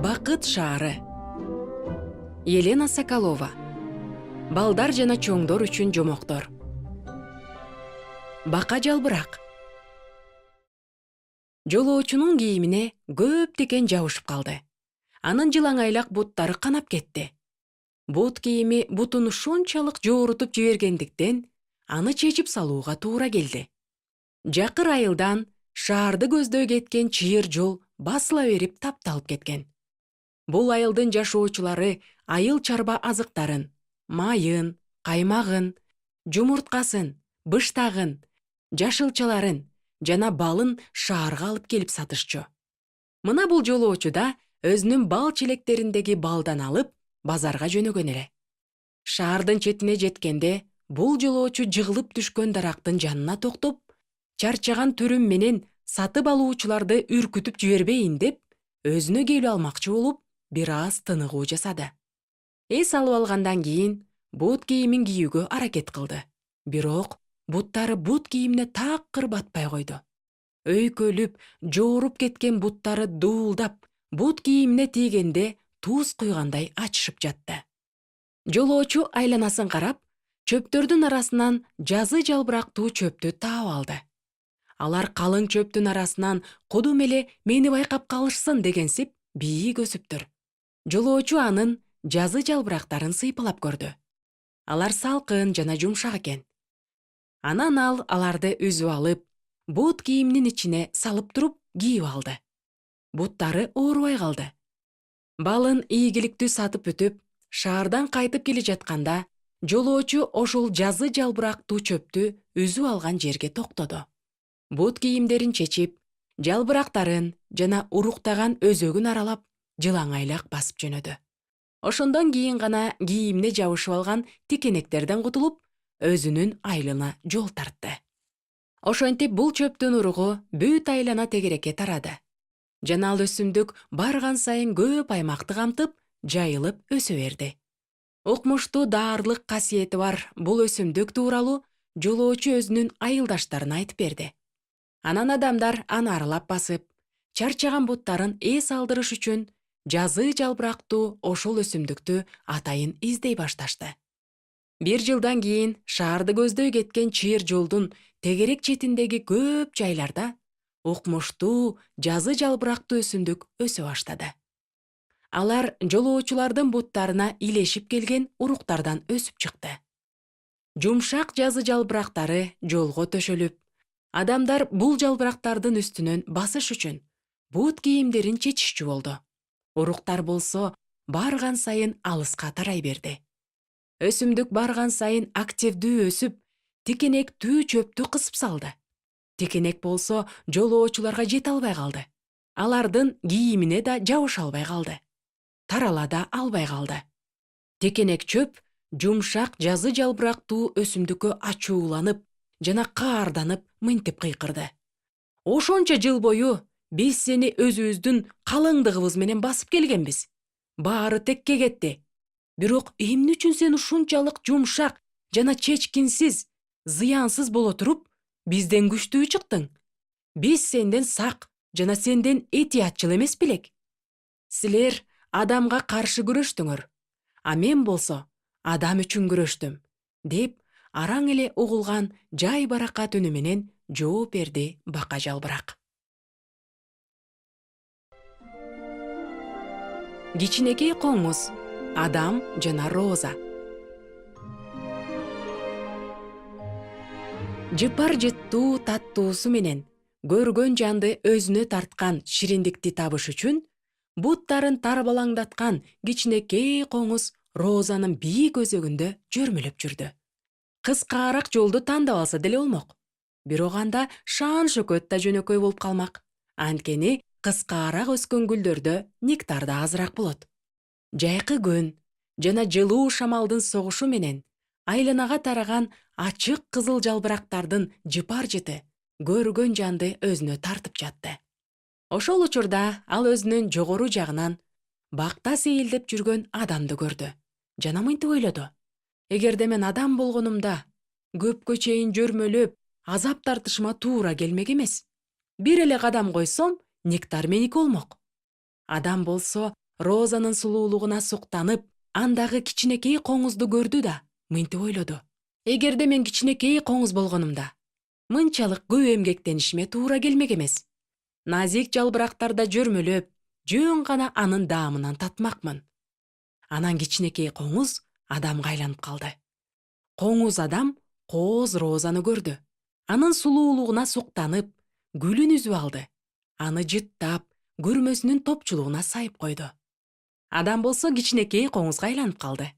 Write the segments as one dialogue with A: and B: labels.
A: Бакыт шаары. Елена Соколова. Балдар жана чоңдор үчүн жомоктор. Бака жалбырак. Жолоочунун кийимине көптөгөн жабышып калды. Анын жылаңайлак буттары канап кетти. Бут кийими бутун ушунчалык жоорутуп жибергендиктен аны чечип салууга туура келди. Жакыр айылдан шаарды көздөй кеткен чыйыр жол басыла берип тапталып кеткен. Бул айылдын жашоочулары айыл чарба азыктарын, майын, каймагын, жумурткасын, быштагын, жашылчаларын жана балын шаарга алып келип сатышчу. Мына бул жолоочу да өзүнүн бал челектериндеги балдан алып базарга жөнөгөн эле. Шаардын четине жеткенде бул жолоочу жыгылып түшкөн дарактын жанына токтоп, чарчаган түрүм менен сатып алуучуларды үркүтүп жибербейин деп, өзүнө келип алмакчы болуп, бир аз тыныгуу жасады. Эс алып алгандан кийин бут кийимин кийүүгө аракет кылды. Бирок буттары бут кийимине такыр батпай койду. Өйкөлүп, жооруп кеткен буттары дуулдап, бут кийимине тийгенде туз куйгандай ачышып жатты. Жолоочу айланасын карап, чөптөрдүн арасынан жазы жалбырактуу чөптү таап алды. Алар калың чөптүн арасынан кудум эле мени байкап калышсын дегенсип бийик өсүптүр. Жолоочу анын жазы жалбырактарын сыйпалап көрдү. Алар салкын жана жумшак экен. Анан ал аларды үзүп алып, бут кийиминин ичине салып туруп кийип алды. Буттары оорубай калды. Балын ийгиликтүү сатып бүтүп, шаардан кайтып келе жатканда, жолоочу ошол жазы жалбырактуу чөптү үзүп алган жерге токтоду. Бут кийимдерин чечип, жалбырактарын жана уруктаган өзөгүн аралап, жылаңайлак басып жөнөдү. Ошондон кийин гана кийимине жабышып алган тикенектерден кутулуп, өзүнүн айылына жол тартты. Ошентип бул чөптүн уругу бүт айлана тегерекке тарады. Жана ал өсүмдүк барган сайын көп аймакты камтып, жайылып өсө берди. Укмуштуу daарлык касиети бар бул өсүмдүк тууралуу жолоочу өзүнүн айылдаштарына айтып берди. Анан адамдар аны аралап басып, чарчаган буттарын эс алдырыш үчүн жазы жалбырактуу ошол өсүмдүктү атайын издей башташты. Бир жылдан кийин шаарды көздөй кеткен чыйыр жолдун тегерек четиндеги көп жайларда укмуштуу жазы жалбырактуу өсүмдүк өсө баштады. Алар жолоочулардын буттарына илешип келген уруктардан өсүп чыкты. Жумшак жазы жалбырактары жолго төшөлүп, адамдар бул жалбырактардын үстүнөн басыш үчүн бут кийимдерин чечишчү болду. Уруктар болсо барган сайын алыска тарай берди. Өсүмдүк барган сайын активдүү өсүп, тикенектүү чөптү кысып салды. Тикенек болсо жолоочуларга жете албай калды. Алардын кийимине да жабыша албай калды. Тарала да албай калды. Тикенек чөп жумшак жазы жалбырактуу өсүмдүккө ачууланып жана каарданып мынтип кыйкырды. Ошончо жыл бою биз сени өзүбүздүн калыңдыгыбыз менен басып келгенбиз. Баары текке кетти. Бирок эмне үчүн сен ушунчалык жумшак жана чечкинсиз, зыянсыз боло туруп, бизден күчтүү чыктың? Биз сенден сак жана сенден этиятчыл эмес белек? Силер адамга каршы күрөштүңөр, а мен болсо адам үчүн күрөштүм, деп араң эле угулган жай баракат үнү менен жооп берди бака жалбырак. Кичинекей коңуз, адам жана роза. Жыпар жыттуу таттуусу менен көргөн жанды өзүнө тарткан шириндикти табыш үчүн буттарын тарбалаңдаткан кичинекей коңуз розанын бийик өзөгүндө жөрмөлөп жүрдү. Кыскаараак жолду тандап алса деле болмок. Бирок анда шаан шөкөт да жөнөкөй болуп калмак. Анткени кыскаараак өскөн гүлдөрдө нектар да азыраак болот. Жайкы күн жана жылуу шамалдын согушу менен айланага тараган ачык кызыл жалбырактардын жыпар жыты көргөн жанды өзүнө тартып жатты. Ошол учурда ал өзүнүн жогору жагынан бакта сейилдеп жүргөн адамды көрдү. Жана мынтип ойлоду. Эгерде мен адам болгонумда, көпкө чейин жөрмөлөп, азап тартышыма туура келмек эмес. Бир эле кадам койсом, нектар меники болмок. Адам болсо Розанын сулуулугуна суктанып, андагы кичинекей коңузду көрдү да мынтип ойлоду. Эгерде мен кичинекей коңуз болгонумда, мынчалык көп эмгектенишиме туура келмек эмес. Назик жалбырактарда жөрмөлөп, жөн гана анын даамынан татмакмын. Анан кичинекей коңуз адамга айланып калды. Коңуз адам кооз Розаны көрдү. Анын сулуулугуна суктанып, гүлүн үзүп алды. Аны жыттап, көрмөсүнүн топчулугуна сайып койду. Адам болсо кичинекей коңузга айланып калды.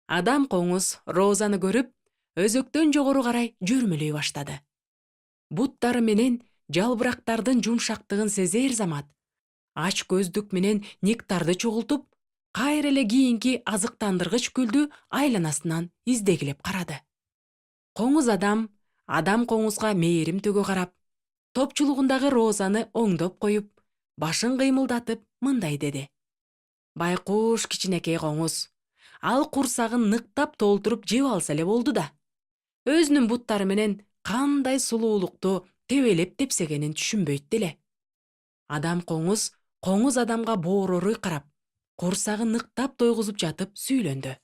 A: Адам коңуз Розаны көрүп, өзөктөн жогору карай жөрмөлөй баштады. Буттары менен жалбырактардын жумшактыгын сезер замат, ач көздүк менен нектарды чогултуп, кайра эле кийинки азыктандыргыч гүлдү айланасынан издегилеп карады. Коңуз адам коңузга мээрим төгө карап, топчулугундагы Розаны оңдоп коюп, башын кыймылдатып мындай деди: «Байкуш кичинекей коңуз, ал курсагын ныктап толтуруп жеп алса эле болду да. Өзүнүн буттары менен кандай сулуулукту тебелеп тепсегенин түшүнбөйт деле». Адам коңуз адамга боороруй карап, курсагын ныктап тойгузуп жатып сүйлөндү: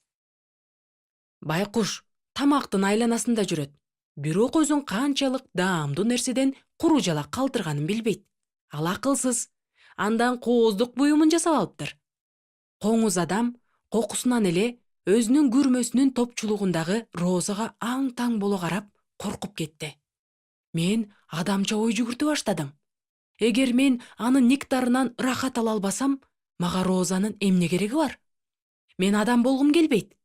A: «Байкуш тамактын айланасында жүрөт, бирок өзүн канчалык даамдуу нерседен куру жалак калтырганын билбейт. Ал акылсыз, андан кооздук буюмун жасап алыптыр». Коңуз адам кокусунан эле өзүнүн күрмөсүнүн топчулугундагы Розага аң-таң боло карап, коркуп кетти. Мен адамча ой жүгүртү баштадым. Эгер мен анын нектарынан рахат ала албасам, мага Розанын эмне кереги бар? Мен адам болгум келбейт.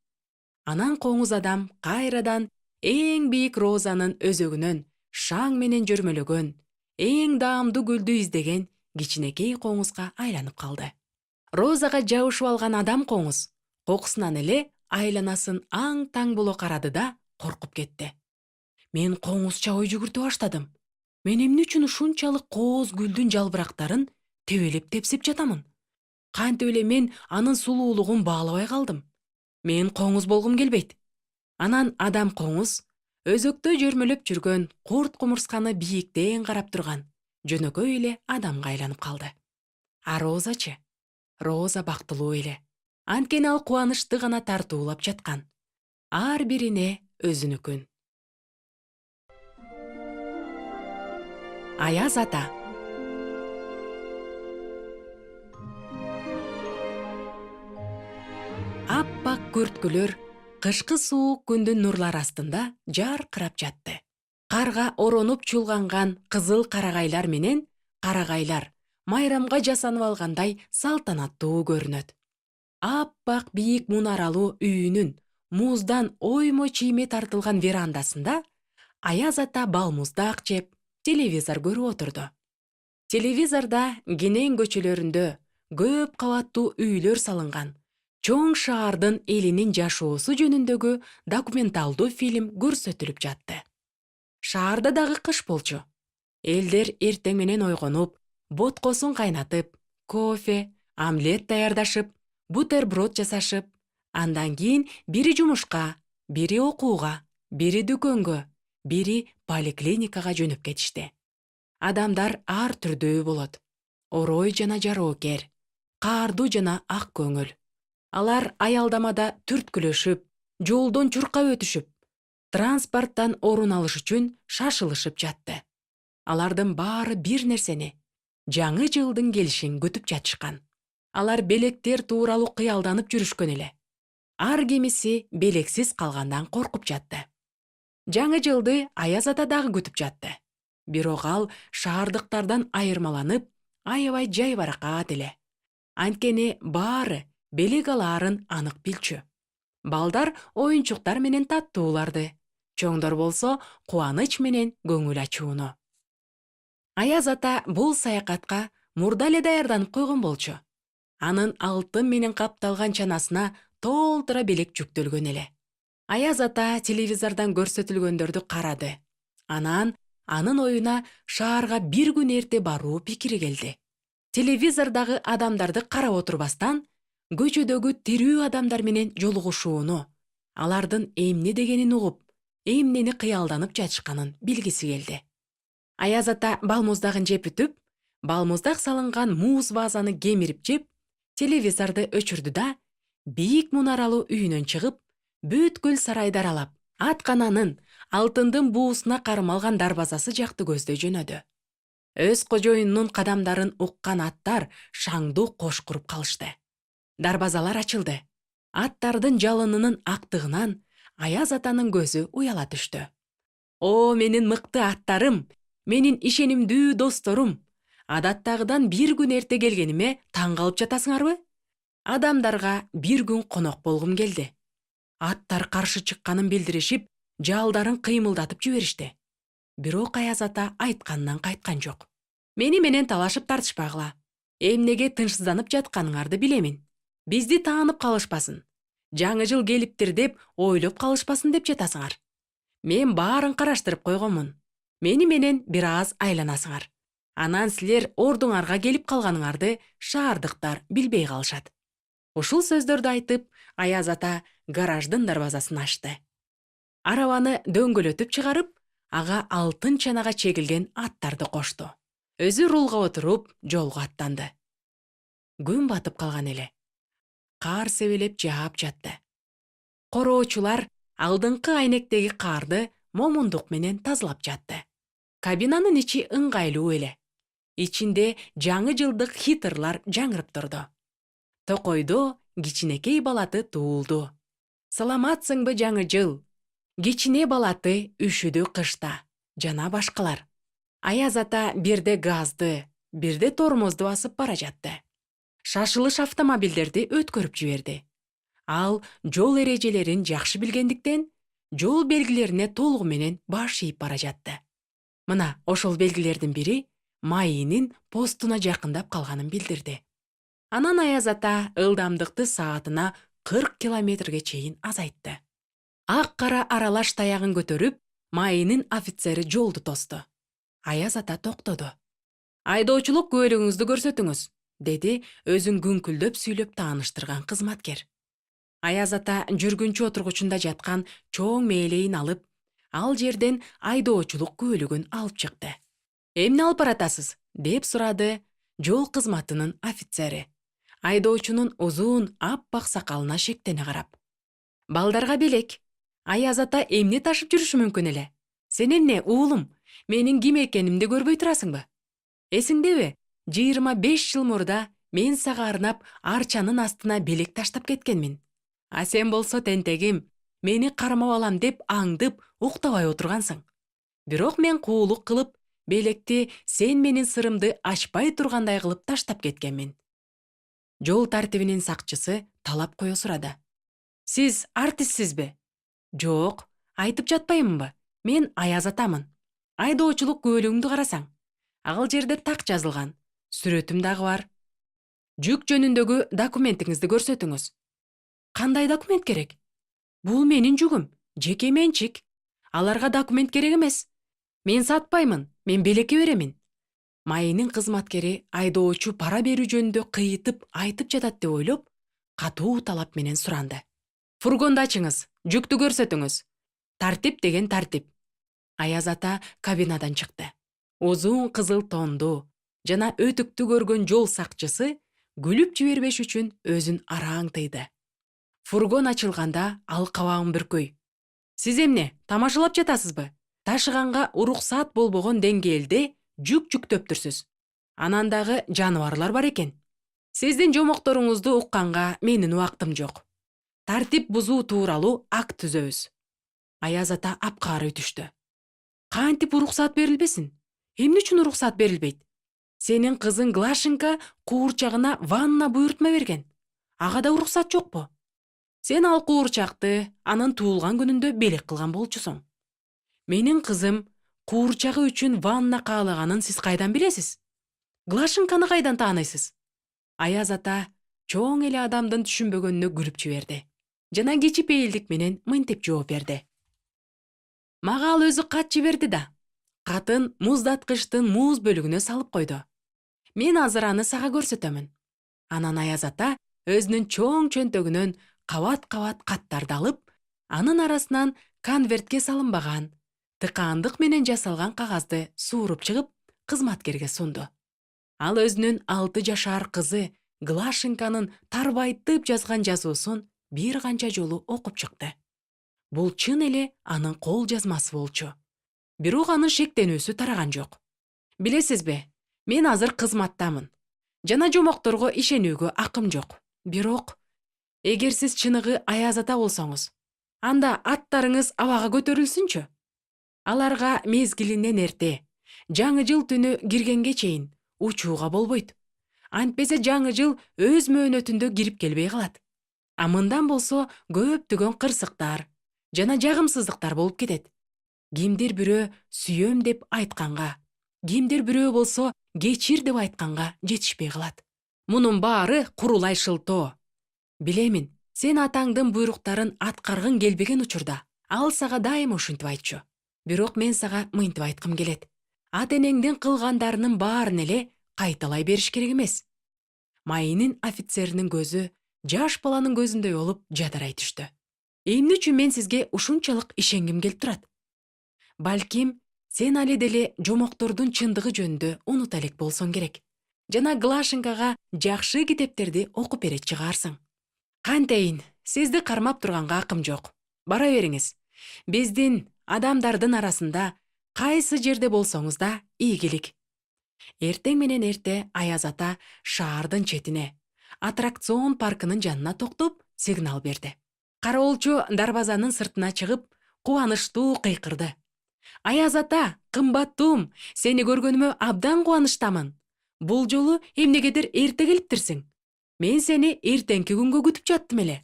A: Анан коңуз адам кайрадан эң бийик Розанын өзөгүнөн шаң менен жөрмөлөгөн, эң даамдуу гүлдү издеген кичинекей коңузга айланып калды. Розага жабышып алган адам коңуз кокусунан эле айланасын аң-таң боло карады да коркуп кетти. Мен коңузча ой жүгүртү баштадым. Мен эмне үчүн ушунчалык кооз гүлдүн жалбырактарын тебелеп тепсип жатамын? Кантип эле мен анын сулуулугун баалабай калдым? Мен коңуз болгум келбейт. Анан адам коңуз өзөктө жөрмөлөп жүргөн курт кумурсканы бийиктен карап турган жөнөкөй эле адамга айланып калды. А Розачы? Роза бактылуу эле. Анткени ал кубанычты гана тартуулап жаткан. Ар бирине өзүнүкүн. Аяз ата. Аппак көрткүлөр кышкы суук күндүн нурлары астында жаркырап жатты. Карга оронуп чулганган кызыл карагайлар менен карагайлар майрамга жасанып алгандай салтанаттуу көрүнөт. Аппак бийик мунаралуу үйүнүн муздан оймо чийме тартылган верандасында Аяз ата балмуздак жеп, телевизор көрүп отурду. Телевизордо Кенен көчөлөрүндө көп кабаттуу үйлөр салынган чоң шаардын элинин жашоосу жөнүндөгү документалдуу фильм көрсөтүлүп жатты. Шаарда дагы кыш болчу. Элдер эртең менен ойгонуп, боткосун кайнатып, кофе, омлет даярдашып, бутерброд жасашып, андан кийин бири жумушка, бири окууга, бири дүкөнгө, бири поликлиникага жөнөп кетишти. Адамдар ар түрдүү болот. Орой жана жароокер, каардуу жана ак көңүл. Алар аялдамада түрткүлөшүп, жолдон чуркап өтүшүп, транспорттан орун алыш үчүн шашылышып жатты. Алардын баары бир нерсени, жаңы жылдын келишин күтүп жатышкан. Алар белектер тууралуу кыялданып жүрүшкөн эле. Ар кимиси белексиз калгандан коркуп жатты. Жаңы жылды Аяз ата дагы күтүп жатты. Бирок ал шаардыктардан айырмаланып, аябай жайбаракат эле. Анткени баары белек алаарын анык билчү. Балдар оюнчуктар менен таттууларды, чоңдор болсо кубаныч менен көңүл ачууну. Аяз ата бул саякатка мурда эле даярданып койгон болчу. Анын алтын менен капталган чанасына толтура белек жүктөлгөн эле. Аяз ата телевизордон көрсөтүлгөндөрдү карады. Анан анын оюна шаарга бир күн эрте баруу пикири келди. Телевизордогу адамдарды карап отурбастан, көчөдөгү тирүү адамдар менен жолугушууну, алардын эмне дегенин угуп, эмнени кыялданып жатышканын билгиси келди. Аяз ата балмуздагын жеп бүтүп, балмуздак салынган муз вазаны кемирип жеп, телевизорду өчүрдү да бийик мунаралуу үйүнөн чыгып, бүткүл сарайды аралап, аткананын алтындын буусуна кармалган дарбазасы жакты көздөй жөнөдү. Өз кожоюнунун кадамдарын уккан аттар шаңдуу кош куруп калышты. Дарбазалар ачылды. Аттардын жалынынын актыгынан Аяз атанын көзү уяла түштү. О, менин мыкты аттарым, менин ишенимдүү досторум, адаттагыдан бир күн эрте келгениме таң калып жатасыңарбы? Адамдарга бир күн конок болгум келди. Аттар каршы чыкканын билдиришип, жалдарын кыймылдатып жиберишти. Бирок Аяз ата айтканынан кайткан жок. Мени менен талашып тартышпагыла. Эмнеге тынчсызданып жатканыңарды билемин. Бизди таанып калышпасын. Жаңы жыл келиптир деп ойлоп калышпасын деп жатасыңар. Мен баарын караштырып койгонмун. Мени менен бир аз айланасыңар. Анан силер ордуңарга келип калганыңарды шаардыктар билбей калышат. Ушул сөздөрдү айтып, Аяз ата гараждын дарбазасын ачты. Арабаны дөңгөлөтүп чыгарып, ага алтын чанага чегилген аттарды кошту. Өзү рулга отуруп, жолго аттанды. Күн батып калган эле. Кар себелеп жаап жатты. Короочулар алдыңкы айнектеги карды момундук менен тазалап жатты. Кабинанын ичи ыңгайлуу эле. Ичинде жаңы жылдык хитырлар жаңырып турду. Токойдо кичинекей балаты туулду. Саламатсыңбы жаңы жыл? Кичине балаты үшүдү кышта. Жана башкалар. Аяз ата бирде газды, бирде тормозду басып бара жатты. Шашылыш автомобилдерди өткөрүп жиберди. Ал жол эрежелерин жакшы билгендиктен, жол белгилерине толугу менен баш ийип бара жатты. Мына ошол белгилердин бири майынын постуна жакындап калганын билдирди. Анан Аяз ата ылдамдыкты саатына 40 километрге чейин азайтты. Ак-кара аралаш таягын көтөрүп, майынын офицери жолду тосту. Аяз ата токтоду. Айдоочулук күбөлүгүңүздү көрсөтүңүз, деди өзүн күңкүлдөп сүйлөп тааныштырган кызматкер. Аяз ата жүргүнчү отургучунда жаткан чоң мээлейин алып, ал жерден айдоочулук күбөлүгүн алып чыкты. Эмне алып баратасыз? Деп сурады жол кызматынын офицери. Айдоочунун узун аппак сакалына шектене карап. Балдарга белек. Аяз ата эмне ташып жүрүшү мүмкүн эле? Сен эмне, уулум, менин ким экенимди көрбөй турасыңбы? Эсиңдеби? 25 жыл мурда мен сага арнап арчанын астына белек таштап кеткенмин. А сен болсо тентегим, мени кармап алам деп аңдып, уктабай отургансың. Бирок мен куулук кылып, белекти сен менин сырымды ачпай тургандай кылып таштап кеткенмин. Жол тартибинин сакчысы талап кое сурады. Сиз артистсизби? Жок, айтып жатпаймынбы? Мен Аяз атамын. Айдоочулук күбөлүгүңдү карасаң. Ал жерде так жазылган. Сүрөтүм дагы бар. Жүк жөнүндөгү документиңизди көрсөтүңүз. Кандай документ керек? Бул менин жүгүм, жеке менчик. Аларга документ керек эмес. Мен сатпаймын, мен белекке беремин. Майынын кызматкери айдоочу пара берүү жөнүндө кыйытып айтып жатат деп ойлоп, катуу талап менен суранды. Фургонду ачыңыз, жүктү көрсөтүңүз. Тартип деген тартип. Аяз ата кабинадан чыкты. Узун кызыл тонду жана өтүктү көргөн жол сакчысы күлүп жибербеш үчүн өзүн араң тыйды. Фургон ачылганда ал кабагын бүркөй. Сиз эмне, тамашалап жатасызбы? Ташыганга уруксат болбогон деңгээлде жүк жүктөптүрсүз. Анан дагы жаныбарлар бар экен. Сиздин жомокторуңузду укканга менин убактым жок. Тартип бузуу тууралуу акт түзөбүз. Аяз ата апкаарый түштү. Кантип уруксат берилбесин? Эмне үчүн уруксат берилбейт? Сенин кызың Глашенька куурчагына ванна буйртма берген. Ага да уруксат жокпу? Сен ал куурчакты анын туулган күнүндө белек кылган болчусуң. Менин кызым куурчагы үчүн ванна каалаганын сиз кайдан билесиз? Глашеньканы кайдан тааныйсыз? Аяз ата чоң эле адамдын түшүнбөгөнүнө күлүп жиберди. Жана кичипейилдик менен мынтип жооп берди. Мага ал өзү кат жиберди да. Катын муздаткычтын муз бөлүгүнө салып койду. Мен азыр аны сага көрсөтөмүн. Анан Аяз ата өзүнүн чоң чөнтөгүнөн кабат-кабат каттарды алып, анын арасынан конвертке салынбаган, тыкаандык менен жасалган кагазды сууруп чыгып, кызматкерге сунду. Ал өзүнүн 6 жашар кызы Глашенканын тарбайтып жазган жазуусун бир канча жолу окуп чыкты. Бул чын эле анын кол жазмасы болчу. Бирок анын шектенүүсү тараган жок. Билесизби, мен азыр кызматтамын жана жомокторго ишенүүгө акым жок. Бирок эгер сиз чыныгы Аяз ата болсоңуз, анда аттарыңыз абага көтөрүлсүнчү. Аларга мезгилинен эрте, жаңы жыл түнү киргенге чейин учууга болбойт. Антпесе жаңы жыл өз мөөнөтүндө кирип келбей калат. А мындан болсо көптөгөн кырсыктар жана жагымсыздыктар болуп кетет. Кимдир бирөө сүйөм деп айтканга, кимдир бирөө болсо кечир деп айтканга жетишпей калат. Мунун баары курулай шылтоо. Билемин, сен атаңдын буйруктарын аткаргың келбеген учурда ал сага дайыма ушинтип айтчу. Бирок мен сага мынтип айткым келет. Ата-энеңдин кылгандарынын баарын эле кайталай бериш керек эмес. Майынын офицеринин көзү жаш баланын көзүндөй болуп жадырай түштү. Эмне үчүн мен сизге ушунчалык ишенгим келип турат? Балким, сен али деле жомоктордун чындыгы жөнүндө унута элек болсоң керек. Жана Глашенкага жакшы китептерди окуп берет чыгарсың. Кантейин, сизди кармап турганга акым жок. Бара бериңиз. Биздин адамдардын арасында кайсы жерде болсоңуз да ийгилик. Эртең менен эрте Аяз ата шаардын четине, аттракцион паркынын жанына токтоп, сигнал берди. Кароолчу дарбазанын сыртына чыгып, кубанычтуу кыйкырды. Аяз ата, кымбаттуум, сени көргөнүмө абдан кубанычтамын. Бул жолу эмнегедир эрте келиптирсиң. Мен сени эртеңки күнгө күтүп жаттым эле.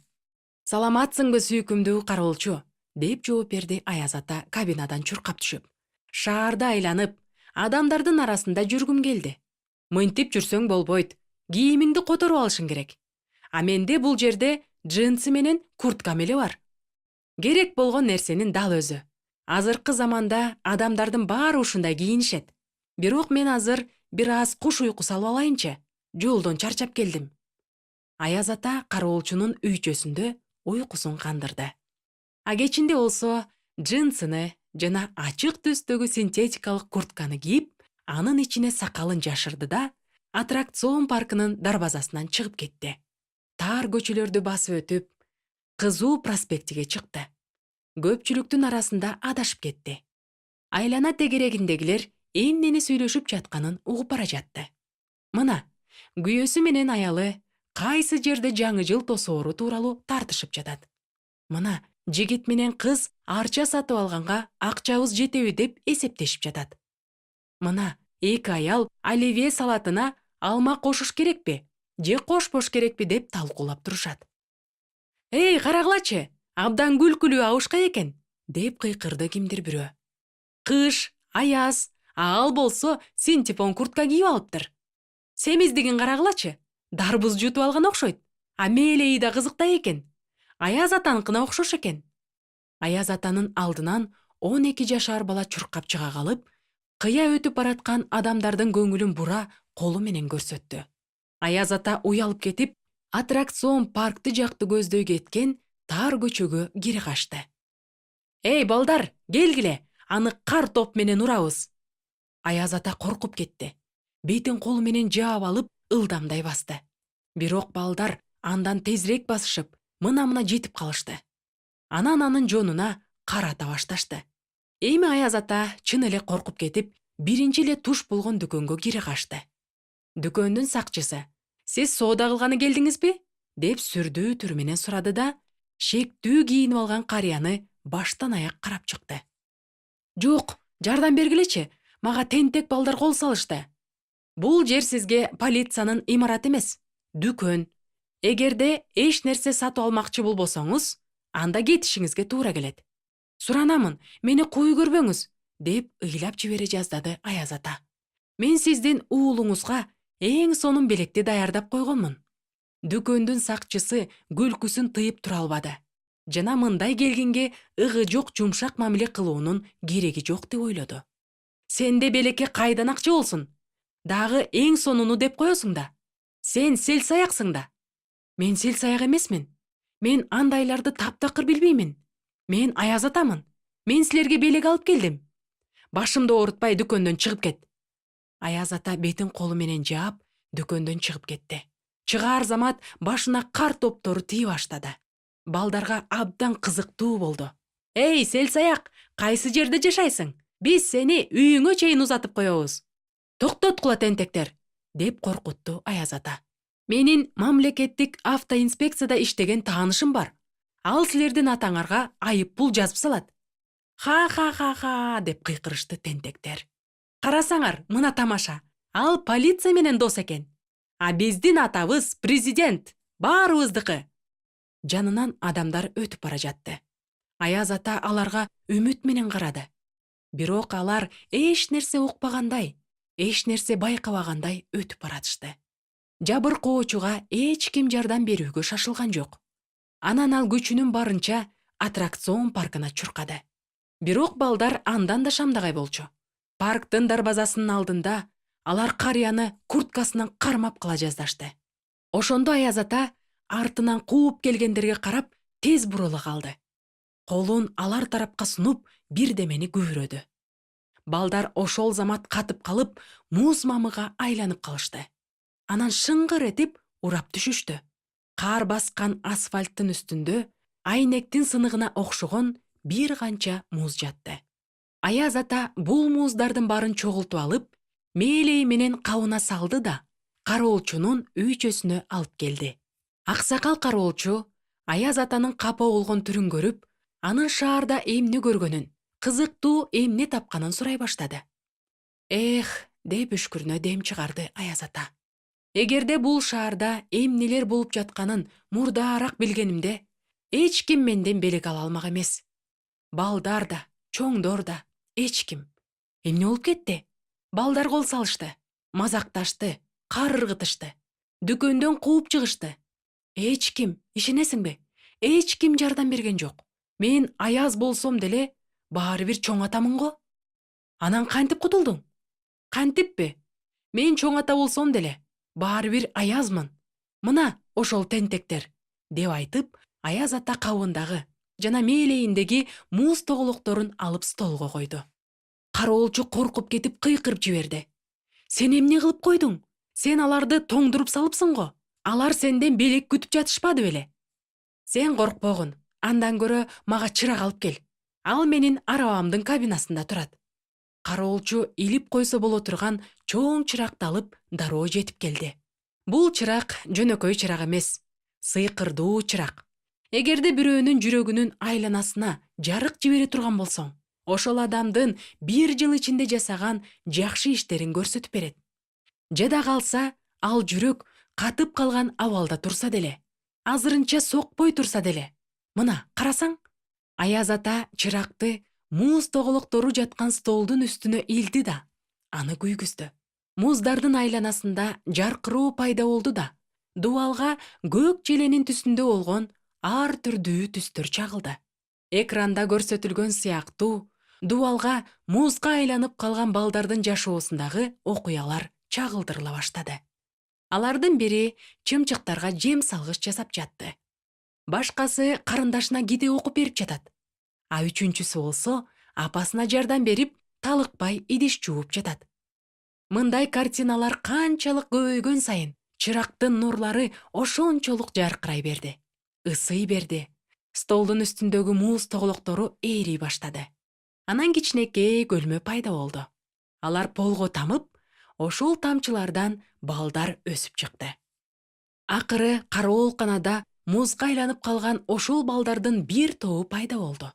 A: Саламатсыңбы сүйкүмдүү кароолчу? Деп жооп берди Аяз ата кабинадан чуркап түшүп. Шаарды айланып, адамдардын арасында жүргүм келди. Мынтип жүрсөң болбойт. Кийимиңди которуп алышың керек. А менде бул жерде джинсы менен курткам эле бар. Керек болгон нерсенин дал өзү. Азыркы заманда адамдардын баары ушундай кийинишет. Бирок мен азыр бир аз куш уйку салып алайынчы. Жолдон чарчап келдим. Аяз ата кароолчунун үйчөсүндө уйкусун кандырды. А кечинде болсо джинсыны жана ачык түстөгү синтетикалык куртканы кийип, анын ичине сакалын жашырды да аттракцион паркынын дарбазасынан чыгып кетти. Тар көчөлөрдү басып өтүп, Кызуу проспектиге чыкты. Көпчүлүктүн арасында адашып кетти. Айлана тегерегиндегилер эмнени сүйлөшүп жатканын угуп бара жатты. Мына, күйөөсү менен аялы кайсы жерде жаңы жыл тосоору тууралуу тартышып жатат. Мына, жигит менен кыз арча сатып алганга акчабыз жетеби деп эсептешип жатат. Мына, эки аял оливье салатына алма кошуш керекпи, же кошпош керекпи деп талкуулап турушат. Эй, карагылачы, абдан күлкүлүү абышка экен, деп кыйкырды кимдир бирөө. Кыш, аяз, ал болсо синтепон куртка кийип алыптыр. Семиздигин карагылачы, дарбыз жутуп алган окшойт. А мээлейи да кызыктай экен. Аяз атаныкына окшош экен. Аяз атанын алдынан 12 жашар бала чуркап чыга калып, кыя өтүп бараткан адамдардын көңүлүн бура колу менен көрсөттү. Аяз ата уялып кетип, аттракцион паркты жакты көздөй кеткен тар көчөгө кире качты. Эй, балдар, келгиле, аны кар топ менен урабыз. Аяз ата коркуп кетти. Бетин колу менен жаап алып, ылдамдай басты. Бирок балдар андан тезирээк басышып, мына жетип калышты. Анан анын жонуна карата башташты. Эми Аяз ата чын эле коркуп кетип, биринчи эле туш болгон дүкөнгө кире качты. Дүкөндүн сакчысы: "Сиз соода кылганы келдиңизби?" деп сүрдүү түр менен сурады да, шектүү кийинип алган карыяны баштан аяк карап чыкты. "Жок, жардам бергилечи, мага тентек балдар кол салышты. Бул жер сизге полициянын имараты эмес, дүкөн. Эгерде эч нерсе сатып алмакчы болбосоңуз, анда кетишиңизге туура келет. Суранамын, мени куй көрбөңүз", деп ыйлап жибере жаздады Аяз ата. "Мен сиздин уулуңузга эң сонун белекти даярдап койгонмун." Дүкөндүн сакчысы күлкүсүн тыйып тура албады. Жана мындай келгенге ыгы жок жумшак мамиле кылуунун кереги жок деп ойлоду. "Сенде белекке кайдан акча болсун? Дагы эң сонуну деп коесуң да. Сен селсаяксың да." "Мен селсаяк эмесмин. Мен андайларды таптакыр билбеймин. Мен Аяз атамын. Мен силерге белек алып келдим. Башымды оорутпай дүкөндөн чыгып кет." Аяз ата бетин колу менен жаап, дүкөндөн чыгып кетти. Чыгаар замат башына кар топтору тие баштады. Балдарга абдан кызыктуу болду. Эй, селсаяк, кайсы жерде жашайсың? Биз сени үйүңө чейин узатып коебуз. Токтоткула тентектер, деп коркутту Аяз ата. Менин мамлекеттик автоинспекцияда иштеген таанышым бар. Ал силердин атаңарга айып пул жазып салат. Ха, деп кыйкырышты тентектер. Карасаңар, мына тамаша. Ал полиция менен дос экен. А биздин атабыз президент, баарыбыздыкы. Жанынан адамдар өтүп бара жатты. Аяз ата аларга үмүт менен карады. Бирок алар эч нерсе укпагандай, эч нерсе байкабагандай өтүп баратышты. Жабыркоочуга эч ким жардам берүүгө шашылган жок. Анан ал күчүнүн барынча аттракцион паркына чуркады. Бирок балдар андан да шамдагай болчу. Парктын дарбазасынын алдында алар карыяны курткасынан кармап кала жаздашты. Ошондо Аяз ата артынан кууп келгендерге карап тез бурула калды. Колун алар тарапка сунуп бирдемени күбүрөдү. Балдар ошол замат катып калып, муз мамыга айланып калышты. Анан шыңгыр этип урап түшүштү. Кар баскан асфальттын үстүндө айнектин сыныгына окшогон бир канча муз жатты. Аяз ата бул муздардын баарын чогултуп алып, мээлеи менен кабына салды да, кароолчунун үйчөсүнө алып келди. Аксакал кароолчу Аяз атанын капа болгон түрүн көрүп, анын шаарда эмне көргөнүн, кызыктуу эмне тапканын сурай баштады. Эх, деп үшкүрүнө дем чыгарды Аяз ата. Эгерде бул шаарда эмнелер болуп жатканын мурдаараак билгенимде, эч ким менден белек ала алмак эмес. Балдар да, чоңдор да, эч ким. Эмне болуп кетти? Балдар кол салышты, мазакташты, кар ыргытышты, дүкөндөн кууп чыгышты. Эч ким, ишенесиңби? Эч ким жардам берген жок. Мен Аяз болсом деле баары бир чоң атамын го. Анан кантип кутулдуң? Кантиппи? Мен чоң ата болсом деле баары бир Аязмын. Мына ошол тентектер, деп айтып, Аяз ата кабындагы жана мээлейиндеги муз тоголокторун алып столго койду. Кароолчу коркуп кетип кыйкырып жиберди. Сен эмне кылып койдуң? Сен аларды тоңдуруп салыпсың го. Алар сенден белек күтүп жатышпады беле? Сен коркпогун, андан көрө мага чырак алып кел. Ал менин арабамдын кабинасында турат. Кароолчу илип койсо боло турган чоң чыракты алып дароо жетип келди. Бул чырак жөнөкөй чырак эмес, сыйкырдуу чырак. Эгерде бирөөнүн жүрөгүнүн айланасына жарык жибере турган болсоң, ошол адамдын бир жыл ичинде жасаган жакшы иштерин көрсөтүп берет. Жада калса, ал жүрөк катып калган абалда турса деле, азырынча сокпой турса деле. Мына, карасаң? Аяз ата чыракты муз тоголоктору жаткан столдун үстүнө илди да, аны күйгүздү. Муздардын айланасында жаркыроо пайда болду да, дубалга көк желенин түсүндө болгон ар түрдүү түстөр чагылды. Экранда көрсөтүлгөн сыяктуу дубалга музга айланып калган балдардын жашоосундагы окуялар чагылдырыла баштады. Алардын бири чымчыктарга жем салгыч жасап жатты. Башкасы карындашына ките окуп берип жатат. А үчүнчүсү болсо апасына жардам берип, талыкпай идиш жууп жатат. Мындай картиналар канчалык көбөйгөн сайын чырактын нурлары ошончолук жаркырай берди, ысый берди. Столдун үстүндөгү муз тоголоктору ээри баштады. Анан кичинекей көлмө пайда болду. Алар полго тамып, ошол тамчылардан балдар өсүп чыкты. Акыры кароолканада музга айланып калган ошол балдардын бир тобу пайда болду.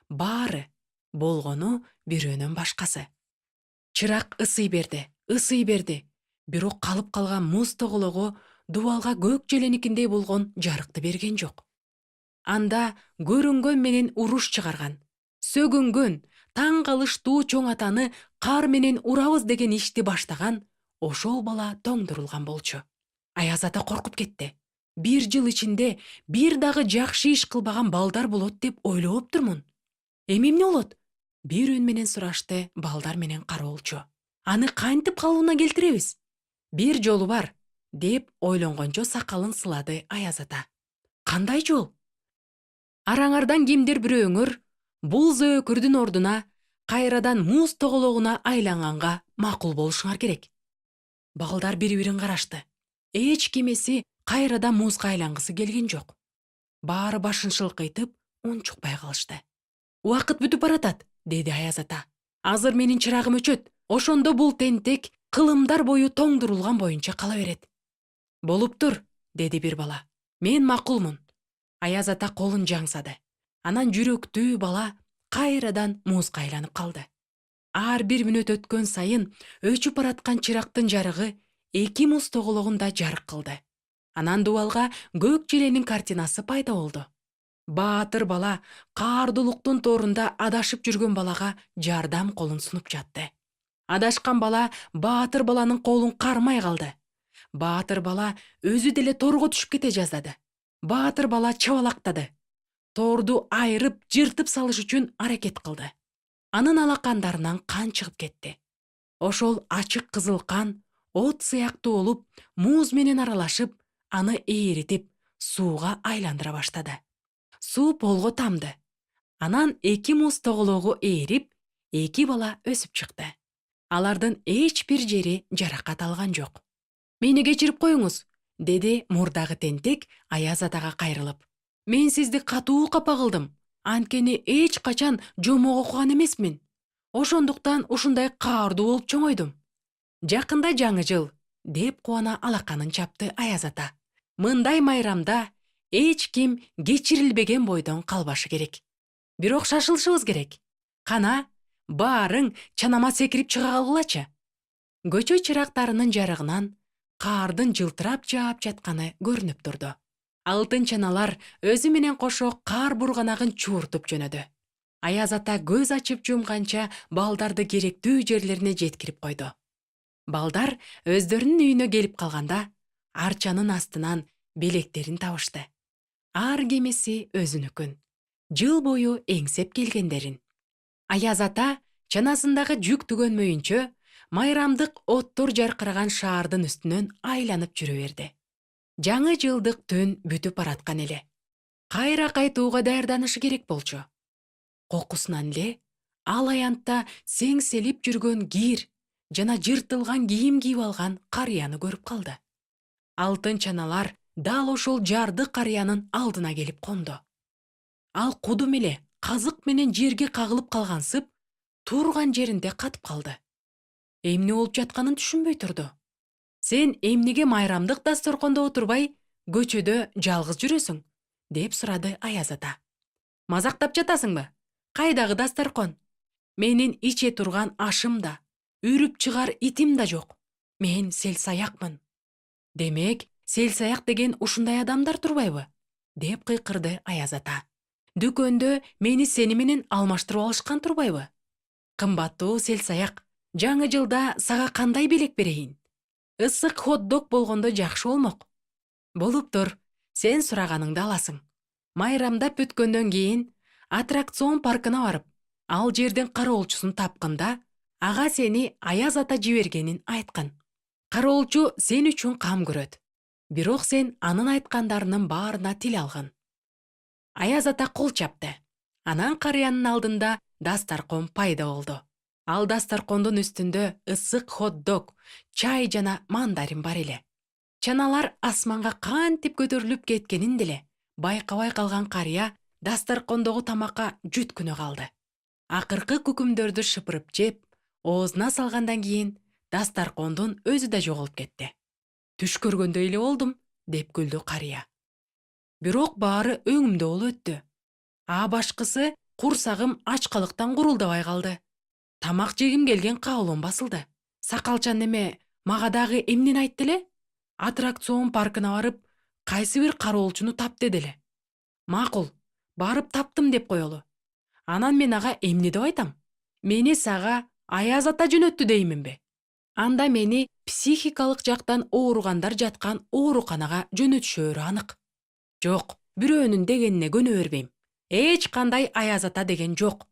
A: Баары болгону бирөөнөн башкасы. Чырак ысый берди. Бирок калып калган муз тогологу дубалга көк желеникиндей болгон жарыкты берген жок. Анда көрүнгөн менен уруш чыгарган, сөгүнгөн, таң калыштуу чоң атаны кар менен урабыз деген ишти баштаган ошол бала тоңдурулган болчу. Аяз ата коркуп кетти. Бир жыл ичинде бир дагы жакшы иш кылбаган балдар болот деп ойлоптурмун. Эмне болот? Бир үн менен сурашты балдар менен кароолчу. Аны кантип калыбына келтиребиз? Бир жолу бар, деп ойлонгончо сакалын сылады Аяз ата. Кандай жол? Араңардан кимдир бирөөңөр бул зөөкүрдүн ордуна кайрадан муз тогологуна айланганга макул болушуңар керек. Балдар бири-бирин карашты. Эч кимеси кайрадан музга айлангысы келген жок. Баары башын шылкыйтып, унчукпай калышты. Убакыт бүтүп баратат, деди Аяз ата. Азыр менин чырагым өчөт. Ошондо бул тентек кылымдар бою тоңдурулган боюнча кала берет. Болуптур, деди бир бала. Мен макулмун. Аяз ата колун жаңсады. Анан жүрөктүү бала кайрадан музга айланып калды. Ар бир мүнөт өткөн сайын өчүп бараткан чырактын жарыгы эки муз тогологунда жарык кылды. Анан дубалга көк желенин картинасы пайда болду. Баатыр бала каардуулуктун тоорунда адашып жүргөн балага жардам колун сунуп жатты. Адашкан бала баатыр баланын колун кармай калды. Баатыр бала өзү деле тоорго түшүп кете жаздады. Баатыр бала чабалактады. Тоорду айырып, жыртып салыш үчүн аракет кылды. Анын алакандарынан кан чыгып кетти. Ошол ачык кызыл кан от сыяктуу болуп, муз менен аралашып, аны ээритип, сууга айландыра баштады. Суу полго тамды. Анан эки муз тогологу ээрип, эки бала өсүп чыкты. Алардын эч бир жери жаракат алган жок. Мени кечирип коюңуз, деди мурдагы тентек Аяз атага кайрылып. Мен сизди катуу капа кылдым. Анткени эч качан жомок окуган эмесмин. Ошондуктан ушундай каардуу болуп чоңойдум. Жакында жаңы жыл, деп кубана алаканын чапты Аяз ата. Мындай майрамда эч ким кечирилбеген бойдон калбашы керек. Бирок шашылышыбыз керек. Кана, баарың чанама секирип чыга калгылачы. Көчө чырактарынын жарыгынан каардын жылтырап жаап жатканы көрүнүп турду. Алтын чаналар өзү менен кошо каар бурганагын чууртуп жөнөдү. Аяз ата көз ачып жумганча балдарды керектүү жерлерине жеткирип койду. Балдар өздөрүнүн үйүнө келип калганда, арчанын астынан белектерин табышты. Ар кимиси өзүнүкүн, жыл бою эңсеп келгендерин. Аяз ата чанасындагы жүк түгөнмөйүнчө майрамдык оттор жаркыраган шаардын үстүнөн айланып жүрө берди. Жаңы жылдык түн бүтүп бараткан эле. Кайра кайтууга даярданышы керек болчу. Кокусунан эле ал аянтта сеңселип жүргөн кир жана жыртылган кийим кийип алган карыяны көрүп калды. Алтын чаналар дал ошол жарды карыянын алдына келип конду. Ал кудум эле казык менен жерге кагылып калгансып, турган жеринде катып калды. Эмне болуп жатканын түшүнбөй турду. Сен эмнеге майрамдык дасторкондо отурбай, көчөдө жалгыз жүрөсүң? Деп сурады Аяз ата. Мазактап жатасыңбы? Кайдагы дасторкон? Менин иче турган ашым да, үрүп чыгар итим да жок. Мен селсаякмын. Демек, селсаяк деген ушундай адамдар турбайбы? Деп кыйкырды Аяз ата. Дүкөндө мени сени менен алмаштырып алышкан турбайбы? Кымбаттуу селсаяк, жаңы жылда сага кандай белек берейин? Ысык хот-дог болгондо жакшы болмок. Болуптур, сен сураганыңды аласың. Майрамдап бүткөндөн кийин аттракцион паркына барып, ал жерден кароолчусун тапканда, ага сени Аяз ата жибергенин айткан. Кароолчу сен үчүн кам көрөт. Бирок сен анын айткандарынын баарына тил алган. Аяз ата кол чапты. Анан карыянын алдында дасторкон пайда болду. Ал дасторкондун үстүндө ысык хот-дог, чай жана мандарин бар эле. Чаналар асманга кантип көтөрүлүп кеткенин деле байкабай калган карыя дасторкондогу тамакка жүткүнө калды. Акыркы күкүмдөрдү шыпырып жеп, оозуна салгандан кийин дасторкондун өзү да жоголуп кетти. Түш көргөндөй эле болдум, деп күлдү карыя. Бирок баары өңүмдө болуп өттү. Башкысы курсагым ачкалыктан курулдабай калды. Тамак жегим келген кабылым басылды. Сакалчан неме мага дагы эмнени айтты эле? Аттракцион паркына барып, кайсы бир кароолчуну тап деди эле. Макул, барып таптым деп коелу. Анан мен ага эмне деп айтам? Мени сага Аяз ата жөнөттү дейминби? Анда мени психикалык жактан ооругандар жаткан ооруканага жөнөтүшөрү анык. Жок, бирөөнүн дегенине көнө бербейм. Эч кандай Аяз ата деген жок.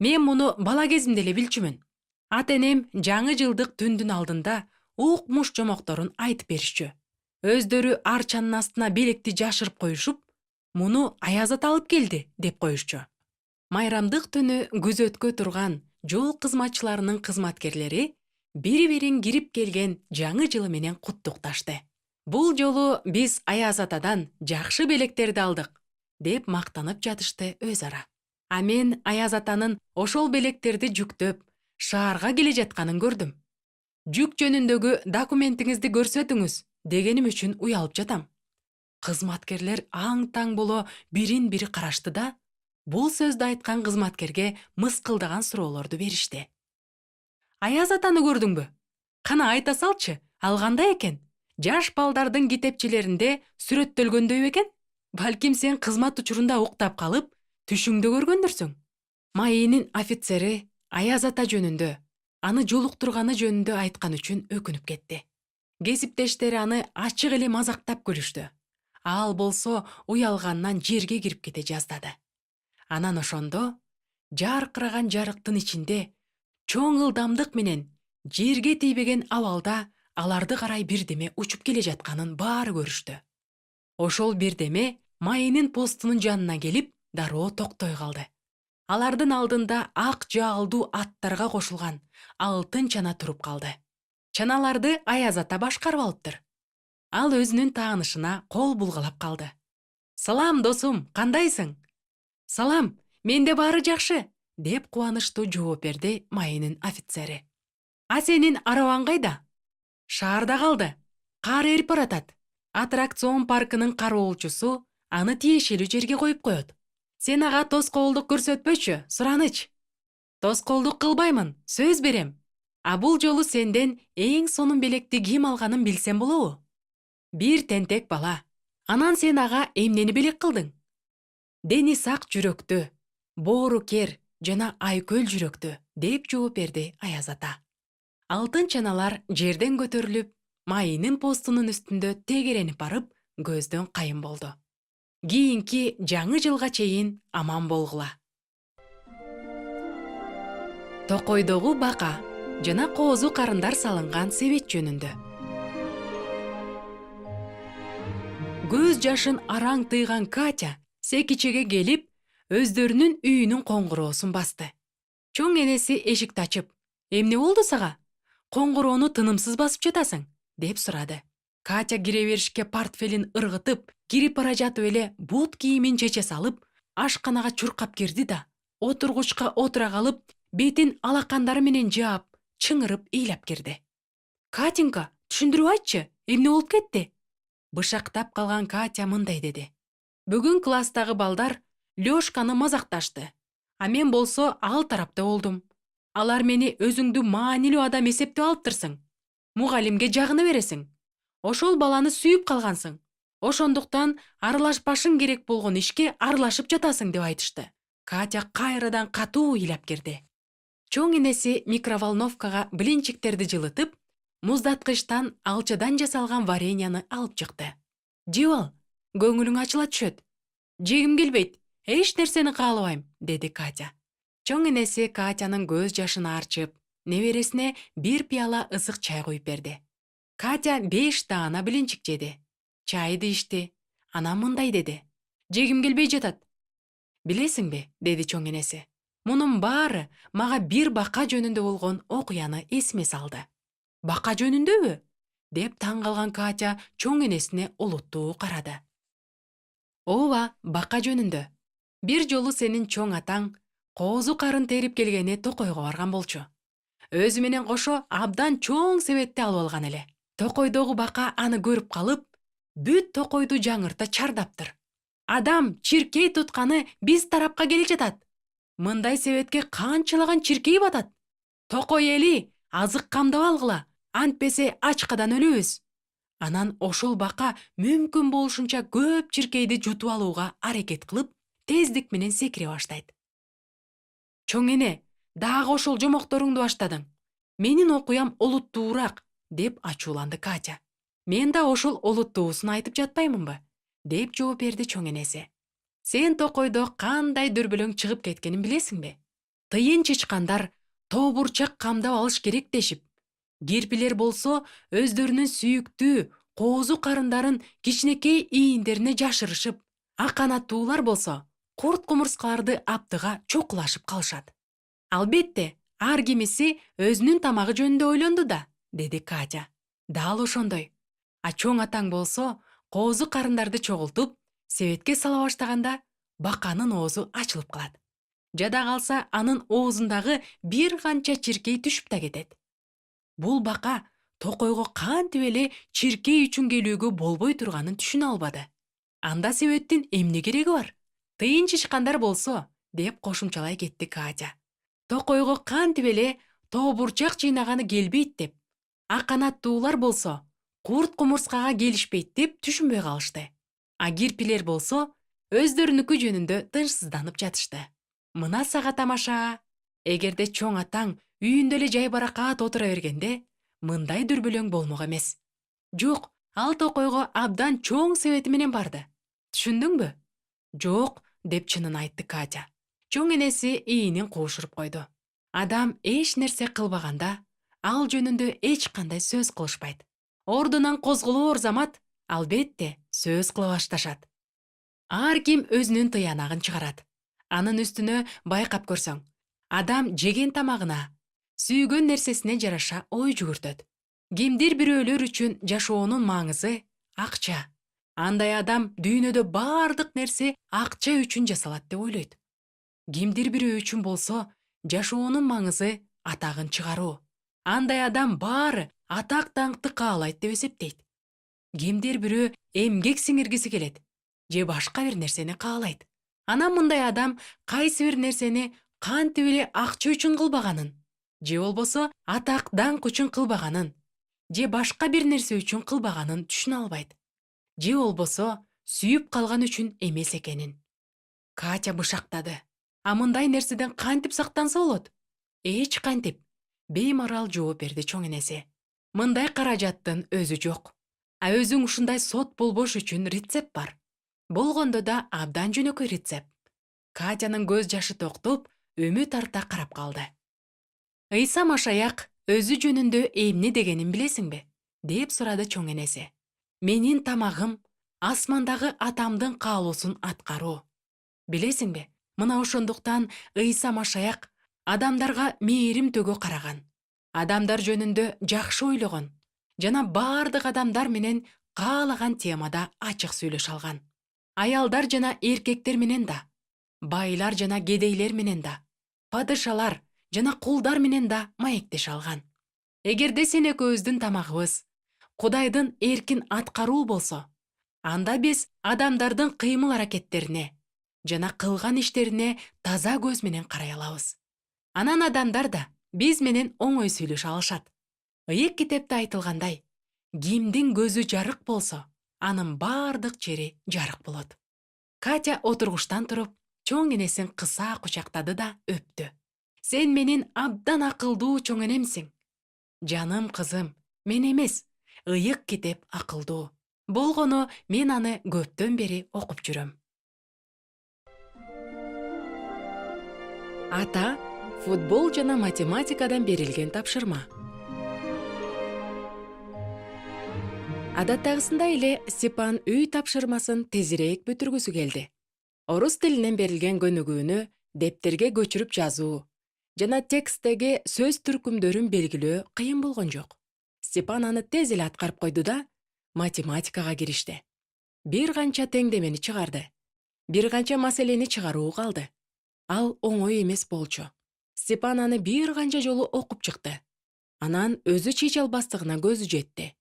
A: Мен муну бала кезимде эле билчүмүн. Ата-энем жаңы жылдык түндүн алдында ук-муш жомокторун айтып беришчү. Өздөрү арчанын астына белекти жашырып коюшуп, муну Аяз ата алып келди деп коюшчу. Майрамдык түнү күзөткө турган жол кызматчыларынын кызматкерлери бири-бирин кирип келген жаңы жылы менен куттукташты. Бул жолу биз Аяз атадан жакшы белектерди алдык, деп мактанып жатышты өз ара. А мен Аяз атанын ошол белектерди жүктөп, шаарга келе жатканын көрдүм. Жүк жөнүндөгү документиңизди көрсөтүңүз дегеним үчүн уялып жатам. Кызматкерлер аң-таң боло бирин-бири карашты да, бул сөздү айткан кызматкерге мыскылдаган суроолорду беришти. Аяз атаны көрдүңбү? Кана айта салчы, ал кандай экен? Жаш балдардын китепчелеринде сүрөттөлгөндөй экен? Балким сен кызмат учурунда уктап калып, түшүңдө көргөндүрсүң. Майынын офицери Аяз ата жөнүндө, аны жолуктурганы жөнүндө айткан үчүн өкүнүп кетти. Кесиптештери аны ачык эле мазактап күлүштү. Ал болсо уялгандан жерге кирип кете жаздады. Анан ошондо жаркыраган жарыктын ичинде чоң ылдамдык менен жерге тийбеген абалда аларды карай бирдеме учуп келе жатканын баары көрүштү. Ошол бирдеме Майынын постунун жанына келип, дароо токтой калды. Алардын алдында ак жаалдуу аттарга кошулган алтын чана туруп калды. Чаналарды Аяз ата башкарып алыптыр. Ал өзүнүн таанышына кол булгалап калды. «Салам, досум, кандайсың?» «Салам, менде баары жакшы», деп кубанычтуу жооп берди Майынын офицери. «А сенин арабаң кайда?» «Шаарда калды. Кар эрип баратат. Аттракцион паркынын кароолчусу аны тиешелүү жерге коюп коет. Сен ага тоскоолдук көрсөтпөчү, сураныч». «Тоскоолдук кылбаймын, сөз берем. А бул жолу сенден эң сонун белекти ким алганын билсем болобу?» «Бир тентек бала. Анан сен ага эмнени белек кылдың?» «Дени сак жүрөктү, боору кер жана айкөл жүрөктү», деп жооп берди Аяз ата. Алтын чаналар жерден көтөрүлүп, Майынын постунун үстүндө тегеренип барып, көздөн кайын болду. Кийинки жаңы жылга чейин аман болгула. Токойдогу бака жана коозу карындар салынган себет жөнүндө. Көз жашын араң тыйган Катя секичеге келип, өздөрүнүн үйүнүн коңгуроосун басты. Чоң энеси эшикти ачып, «Эмне болду сага? Коңгуроону тынымсыз басып жатасың?» деп сурады. Катя кире беришке портфелин ыргытып, кирип бара жатып эле бут кийимин чече салып, ашканага чуркап кирди да, отургучка отура калып, бетин алакандары менен жаап, чыңырып ыйлап кирди. «Катенька, түшүндүрүп айтчы, эмне болуп кетти?» Бышактап калган Катя мындай деди. «Бүгүн класстагы балдар Лёшканы мазакташты. А мен болсо ал тарапта болдум. Алар мени өзүңдү маанилүү адам эсептеп алыптырсың. Мугалимге жагына бересиң. Ошол баланы сүйүп калгансың. Ошондуктан аралашпашың керек болгон ишке аралашып жатасың» деп айтышты. Катя кайрадан катуу ыйлап кирди. Чоң энеси микроволновкага блинчиктерди жылытып, муздаткычтан алчадан жасалган вареньяны алып чыкты. «Жеп ал, көңүлүң ачыла түшөт». «Жегим келбейт, эч нерсени каалабайм», деди Катя. Чоң энеси Катянын көз жашын арчып, небересине бир пияла ысык чай коюп берди. Катя 5 даана блинчик жеди. Чайды ичти. Анан мындай деди. «Жегим келбей жатат». «Билесиңби», деди чоң энеси. «Мунун баары мага бир бака жөнүндө болгон окуяны эсиме салды». «Бака жөнүндөбү?» деп таң калган Катя чоң энесине олуттуу карады. «Ооба, бака жөнүндө. Бир жолу сенин чоң атаң коозу карын терип келгени Токойго барган болчу. Өзү менен кошо абдан чоң себетти алып алган эле. Токойдогу бака аны көрүп калып, бүт Токойду жаңырта чардаптыр. «Адам чиркей тутканы биз тарапка келе жатат. Мындай себетке канчалаган чиркей батат. Токой эли азык камдап алгыла, антпесе ачкадан өлөбүз». Анан ошол бака мүмкүн болушунча көп чиркейди жутуп алууга аракет кылып, тездик менен секире баштайт. «Чоң эне, дагы ошол жомокторуңду баштадың. Менин окуям олуттуураак», деп ачууланды Катя. «Мен да ошол олуттуусун айтып жатпаймынбы?» деп жооп берди чоң энеси. «Сен Токойдо кандай дүрбөлөң чыгып кеткенин билесиңби? Тыйын чычкандар тобурчак камдап алыш керек дешип, кирпилер болсо өздөрүнүн сүйүктүү коозу карындарын кичинекей ийиндерине жашырышып, аканаттуулар болсо курт кумурскаларды аптыга чокулашып калышат. Албетте, Ар кимиси өзүнүн тамагы жөнүндө ойлонду да, деди Катя. Дал ошондой. А чоң атаң болсо, коозу карындарды чогултуп, себетке сала баштаганда баканын оозу ачылып калат. Жада калса, анын оозундагы бир канча чиркей түшүп да кетет. Бул бака токойго кантип эле чиркей үчүн келүүгө болбой турганын түшүнө албады. Анда себеттин эмне кереги бар? Тыйынчышкандар болсо, деп кошумчалай кетти Катя. Токойго кантип эле тообурчак жыйнаганы келбейт деп, а канаттуулар болсо курт кумурскага келишпейт деп түшүнбөй калышты. А кирпилер болсо өздөрүнүкү жөнүндө тынчсызданып жатышты. Мына сага тамаша. Эгерде чоң атаң үйүндө эле жайбаракат отура бергенде, мындай дүрбөлөң болмок эмес. Жок, ал токойго абдан чоң себети менен барды. Түшүндүңбү? Жок, деп чынын айтты Катя. Чоң энеси ийинин куушуруп койду. Адам эч нерсе кылбаганда, ал жөнүндө эч кандай сөз кылышпайт. Ордунан козголоор замат, албетте, сөз кыла башташат. Ар ким өзүнүн тыянагын чыгарат. Анын үстүнө байкап көрсөң, адам жеген тамагына, сүйгөн нерсесине жараша ой жүгүртөт. Кимдир бирөөлөр үчүн жашоонун маңызы акча. Андай адам дүйнөдө бардык нерсе акча үчүн жасалат деп ойлойт. Кимдир бирөө үчүн болсо, жашоонун маңызы атагын чыгаруу. Андай адам баары атак даңкты каалайт деп эсептейт. Кимдир бирөө эмгек сиңиргиси келет, же башка бир нерсени каалайт. Анан мындай адам кайсы бир нерсени кантип эле акча үчүн кылбаганын, же болбосо атак даңк үчүн кылбаганын, же башка бир нерсе үчүн кылбаганын түшүнө албайт. Же болбосо сүйүп калган үчүн эмес экенин. Катя бышактады. А мындай нерседен кантип сактанса болот? Эч кантип, беймарал жооп берди чоң энеси. Мындай каражаттын өзү жок. А өзүң ушундай сот болбош үчүн рецепт бар. Болгондо да абдан жөнөкөй рецепт. Катянын көз жашы токтоп, үмүт арта карап калды. Ыйса Машаяк өзү жөнүндө эмне дегенин билесиңби? Деп сурады чоң энеси. Менин тамагым асмандагы атамдын каалоосун аткаруу. Билесиңби? Мына ошондуктан Ыйса Машаяк адамдарга мээрим төгө караган. Адамдар жөнүндө жакшы ойлогон жана бардык адамдар менен каалаган темада ачык сүйлөшө алган. Аялдар жана эркектер менен да, байлар жана кедейлер менен да, падышалар жана кулдар менен да маектеше алган. Эгерде сен экөөбүздүн тамагыбыз Кудайдын эркин аткаруу болсо, анда биз адамдардын кыймыл аракеттерине жана кылган иштерине таза көз менен карай алабыз. Анан адамдар да биз менен оңой сүйлөшө алышат. Ыйык китепте айтылгандай, кимдин көзү жарык болсо, анын бардык жери жарык болот. Катя отургучтан туруп, чоң энесин кыса кучактады да өптү. Сен менин абдан акылдуу чоң энемсиң. Жаным кызым, мен эмес, ыйык китеп акылдуу. Болгону мен аны көптөн бери окуп жүрөм. Ата, футбол жана математикадан берилген тапшырма. Адаттагысындай эле Степан үй тапшырмасын тезирээк бүтүргүсү келди. Орус тилинен берилген көнүгүүнү дептерге көчүрүп жазуу жана тексттеги сөз түркүмдөрүн белгилөө кыйын болгон жок. Степан аны тез эле аткарып койду да математикага киришти. Бир канча теңдемени чыгарды. Бир канча маселени чыгаруу калды. Ал оңой эмес болчу. Степан аны бир канча жолу окуп чыкты. Анан өзү чече албастыгына көзү жетти.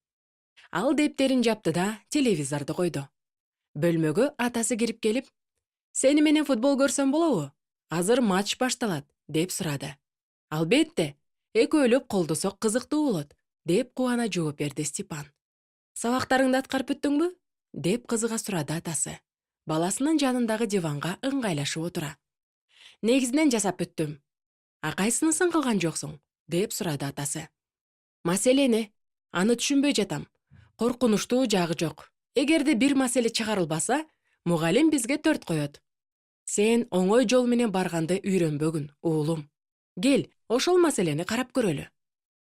A: Ал дептерин жапты да телевизорду койду. Бөлмөгө атасы кирип келип, "Сени менен футбол көрсөм болобу? Азыр матч башталат", деп сурады. "Албетте, экөөлөп колдосок кызыктуу болот", деп кубана жооп берди Степан. "Сабактарыңды аткарып бүттүңбү?" деп кызыга сурады атасы. Баласынын жанындагы диванга ыңгайлашып отура. "Негизинен жасап бүттүм. А кайсынысын кылган жоксуң?" деп сурады атасы. "Маселени, аны түшүнбөй жатам. Коркунучтуу жагы жок. Эгерде бир маселе чыгарылбаса, мугалим бизге 4 коет. Сен оңой жол менен барганды үйрөнбөгүн, уулум. Кел, ошол маселени карап көрөлү.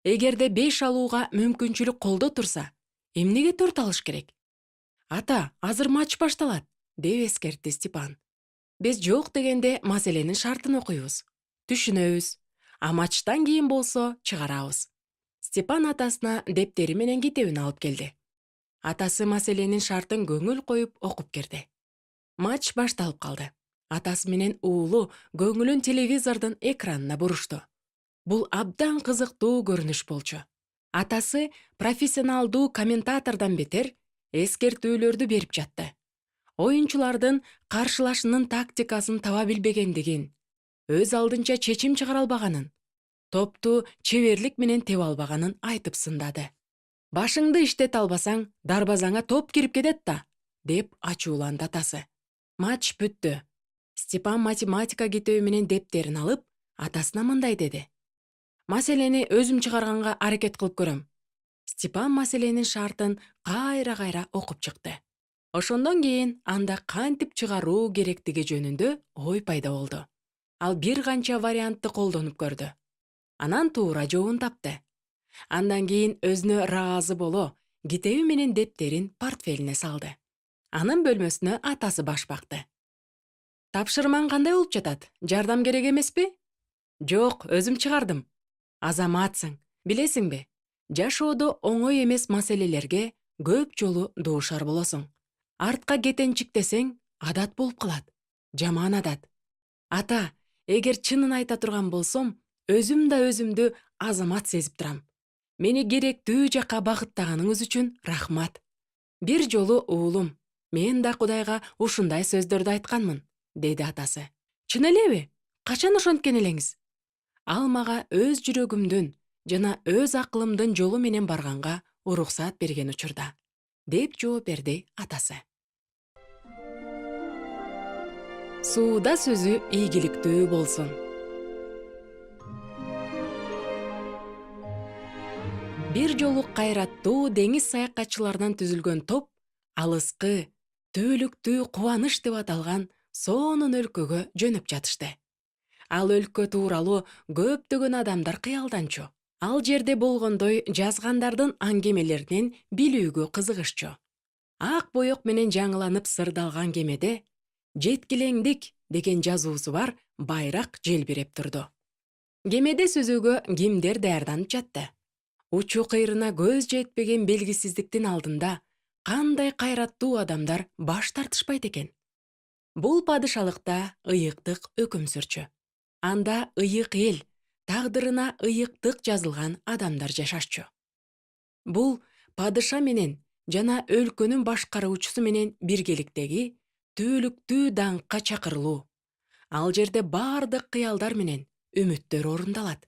A: Эгерде 5 алууга мүмкүнчүлүк колдо турса, эмнеге 4 алыш керек?" "Ата, азыр матч башталат", деп эскертти Степан. "Биз жок дегенде маселенин шартын окуйбуз. Түшүнөбүз. А матчтан кийин болсо чыгарабыз. Степан атасына дептери менен китебин алып келди. Атасы маселенин шартын көңүл коюп окуп кирди. Матч башталып калды. Атасы менен уулу көңүлүн телевизордун экранына бурушту. Бул абдан кызыктуу көрүнүш болчу. Атасы профессионалдуу комментатордон бетер эскертүүлөрдү берип жатты. Оюнчулардын каршылашынын тактикасын таба билбегендигин, өз алдынча чечим чыгара албаганын, топту чеберлик менен тебе албаганын айтып сындады. Башыңды иштете албасаң, дарбазаңа топ кирип кетет да, деп ачууланды атасы. Матч бүттү. Степан математика китеби менен дептерин алып, атасына мындай деди: «Маселени өзүм чыгарганга аракет кылып көрөм». Степан маселенин шартын кайра окуп чыкты. Ошондон кийин анда кантип чыгаруу керектиги жөнүндө ой пайда болду. Ал бир канча вариантты колдонуп көрдү. Анан туура жообун тапты. Андан кийин өзүнө ыраазы боло, китеби менен дептерин портфелине салды. Анын бөлмөсүнө атасы баш бакты. «Тапшырмаң кандай болуп жатат? Жардам керек эмеспи?» «Жок, өзүм чыгардым». «Азаматсың, билесиңби? Жашоодо оңой эмес маселелерге көп жолу дуушар болосуң. Артка кетенчиктесең, адат болуп калат. Жаман адат. Ата, эгер чынын айта турган болсом, өзүм да өзүмдү азамат сезип турам. Мени керектүү жакка багыттаганыңыз үчүн рахмат. Бир жолу уулум, мен да Кудайга ушундай сөздөрдү айтканмын», деди атасы. «Чын элеби? Качан ошенткен элеңиз?» «Ал мага өз жүрөгүмдүн жана өз акылымдын жолу менен барганга уруксат берген учурда», деп жооп берди атасы. Сууда сөзү ийгиликтүү болсун. Бир жолу кайраттуу деңиз саякатчыларынан түзүлгөн топ алыскы, түбөлүктүү кубаныч деп аталган сонун өлкөгө жөнөп жатышты. Ал өлкө тууралуу көптөгөн адамдар кыялданчу. Ал жерде болгондой жазгандардын аңгемелеринен билүүгө кызыгышчу. Ак боек менен жаңыланып сырдалган кемеде «Жеткилеңдик» деген жазуусу бар байрак желбиреп турду. Кемеде сүзүүгө кимдер даярданып жатты? Учу кыйрына көз жетпеген белгисиздиктин алдында кандай кайраттуу адамдар баш тартышпайт экен? Бул падышалыкта ыйыктык өкүм сүрчү. Анда ыйык эл, тагдырына ыйыктык жазылган адамдар жашашчу. Бул падыша менен жана өлкөнүн башкаруучусу менен биргеликтеги түбөлүктүү даңкка чакырылуу. Ал жерде бардык кыялдар менен үмүттөр орундалат.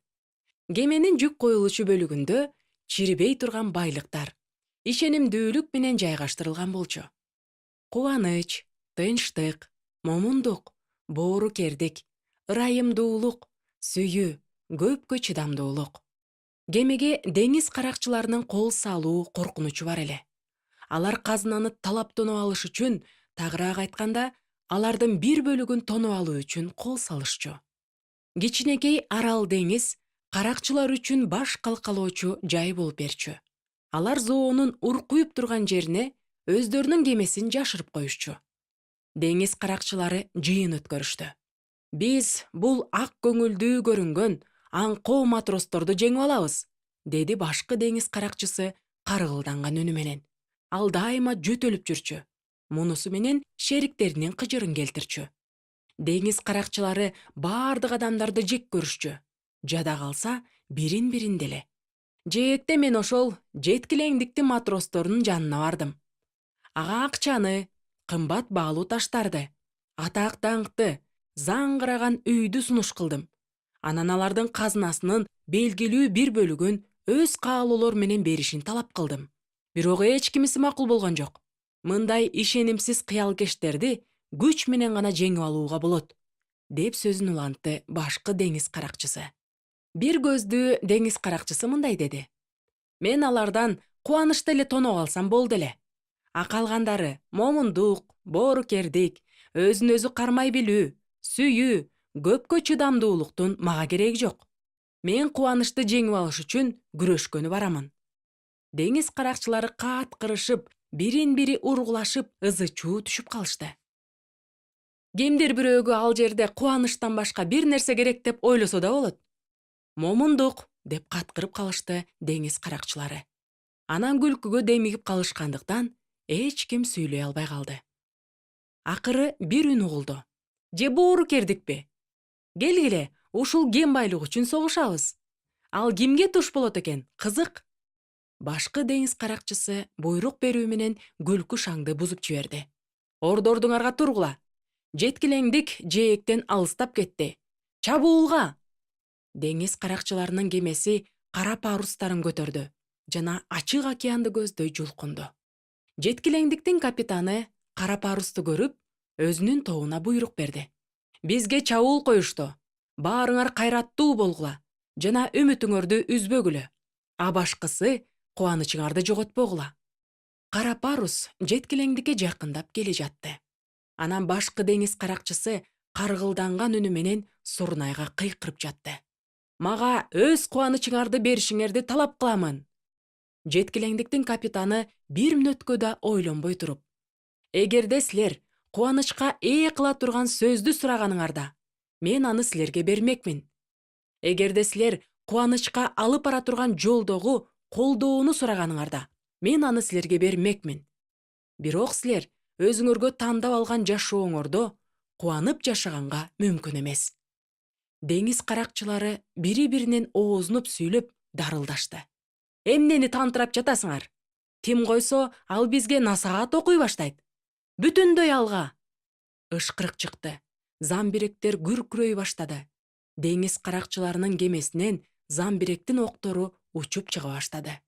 A: Кеменин жүк коюлуучу бөлүгүндө чирибей турган байлыктар ишенимдүүлүк менен жайгаштырылган болчу. Кубаныч, тынчтык, момундук, боорукердик, ырайымдуулук, сүйүү, көпкө чыдамдуулук. Кемеге деңиз каракчыларынын кол салуу коркунучу бар эле. Алар казынаны талап тоноо алыш үчүн, тагыраак айтканда, алардын бир бөлүгүн тоноо алуу үчүн кол салышчу. Кичинекей арал деңиз каракчылар үчүн баш калкалоочу жай болуп берчү. Алар зоонун уркуюп турган жерине өздөрүнүн кемесин жашырып коюшчу. Деңиз каракчылары жыйын өткөрүштү. «Биз бул ак көңүлдүү көрүнгөн аңкоо матросторду жеңип алабыз», деди башкы деңиз каракчысы каргылданган үнү менен. Ал дайыма жөтөлүп жүрчү. Мунусу менен шериктеринин кыжырын келтирчү. Деңиз каракчылары бардык адамдарды жек көрүшчү. Жада калса бирин деле. Жээкте мен ошол жеткилеңдиктин матросторунун жанына бардым. Ага акчаны, кымбат баалуу таштарды, атак даңкты, заңгыраган үйдү сунуш кылдым. Анан алардын казынасынын белгилүү бир бөлүгүн өз каалоолор менен беришин талап кылдым. Бирок эч кимиси макул болгон жок. Мындай ишенимсиз кыялкештерди күч менен гана жеңип алууга болот, деп сөзүн улантты башкы деңиз каракчысы. Бир көздүү деңиз каракчысы мындай деди: «Мен алардан кубанычта эле тоноо алсам болду эле. А калгандары момундук, боорукердик, өзүн өзү кармай билүү, сүйүү, көпкө чыдамдуулуктун мага кереги жок. Мен кубанычты жеңип алыш үчүн күрөшкөнү барамын». Деңиз каракчылары кааткырышып, бирин-бири ургулашып, ызы-чуу түшүп калышты. Кимдир бирөөгө ал жерде кубанычтан башка бир нерсе керек деп ойлосо да болот. Момундук деп каткырып калышты деңиз каракчылары. Анан күлкүгө демигип калышкандыктан эч ким сүйлөй албай калды. Акыры бир үн угулду. Же боору кердикпи? Келгиле, ушул кен байлык үчүн согушабыз. Ал кимге туш болот экен? Кызык. Башкы деңиз каракчысы буйрук берүү менен күлкү шаңды бузуп жиберди. Ордордуңарга тургула. Жеткилеңдик жээктен алыстап кетти. Чабуулга! Деңиз каракчыларынын кемеси кара парустарын көтөрдү жана ачык океанды көздөй жулкунду. Жеткилеңдиктин капитаны кара парусту көрүп, өзүнүн тобуна буйрук берди. Бизге чабуул коюшту. Баарыңар кайраттуу болгула жана үмүтүңөрдү үзбөгүлө. А башкысы кубанычыңарды жоготпогула. Кара парус жеткилеңдикке жакындап келе жатты. Анан башкы деңиз каракчысы каргылданган үнү менен Сурнайга кыйкырып жатты. Мага өз кубанычыңарды беришиңерди талап кыламын. Жеткилеңдиктин капитаны бир мүнөткө да ойлонбой туруп: эгерде силер кубанычка ээ кыла турган сөздү сураганыңарда, мен аны силерге бермекмин. Эгерде силер кубанычка алып бара турган жолдогу колдоону сураганыңарда, мен аны силерге бермекмин. Бирок силер өзүңөргө тандап алган жашооңордо кубанып жашаганга мүмкүн эмес. Деңиз каракчылары бири-биринен оозунуп сүйлөп дарылдашты. Эмнени тантырап жатасыңар? Тим койсо, ал бизге насаат окуй баштайт. Бүтүндөй алга! Ышкырык чыкты. Замбиректер күркүрөй баштады. Деңиз каракчыларынын кемесинен замбиректин октору учуп чыга баштады.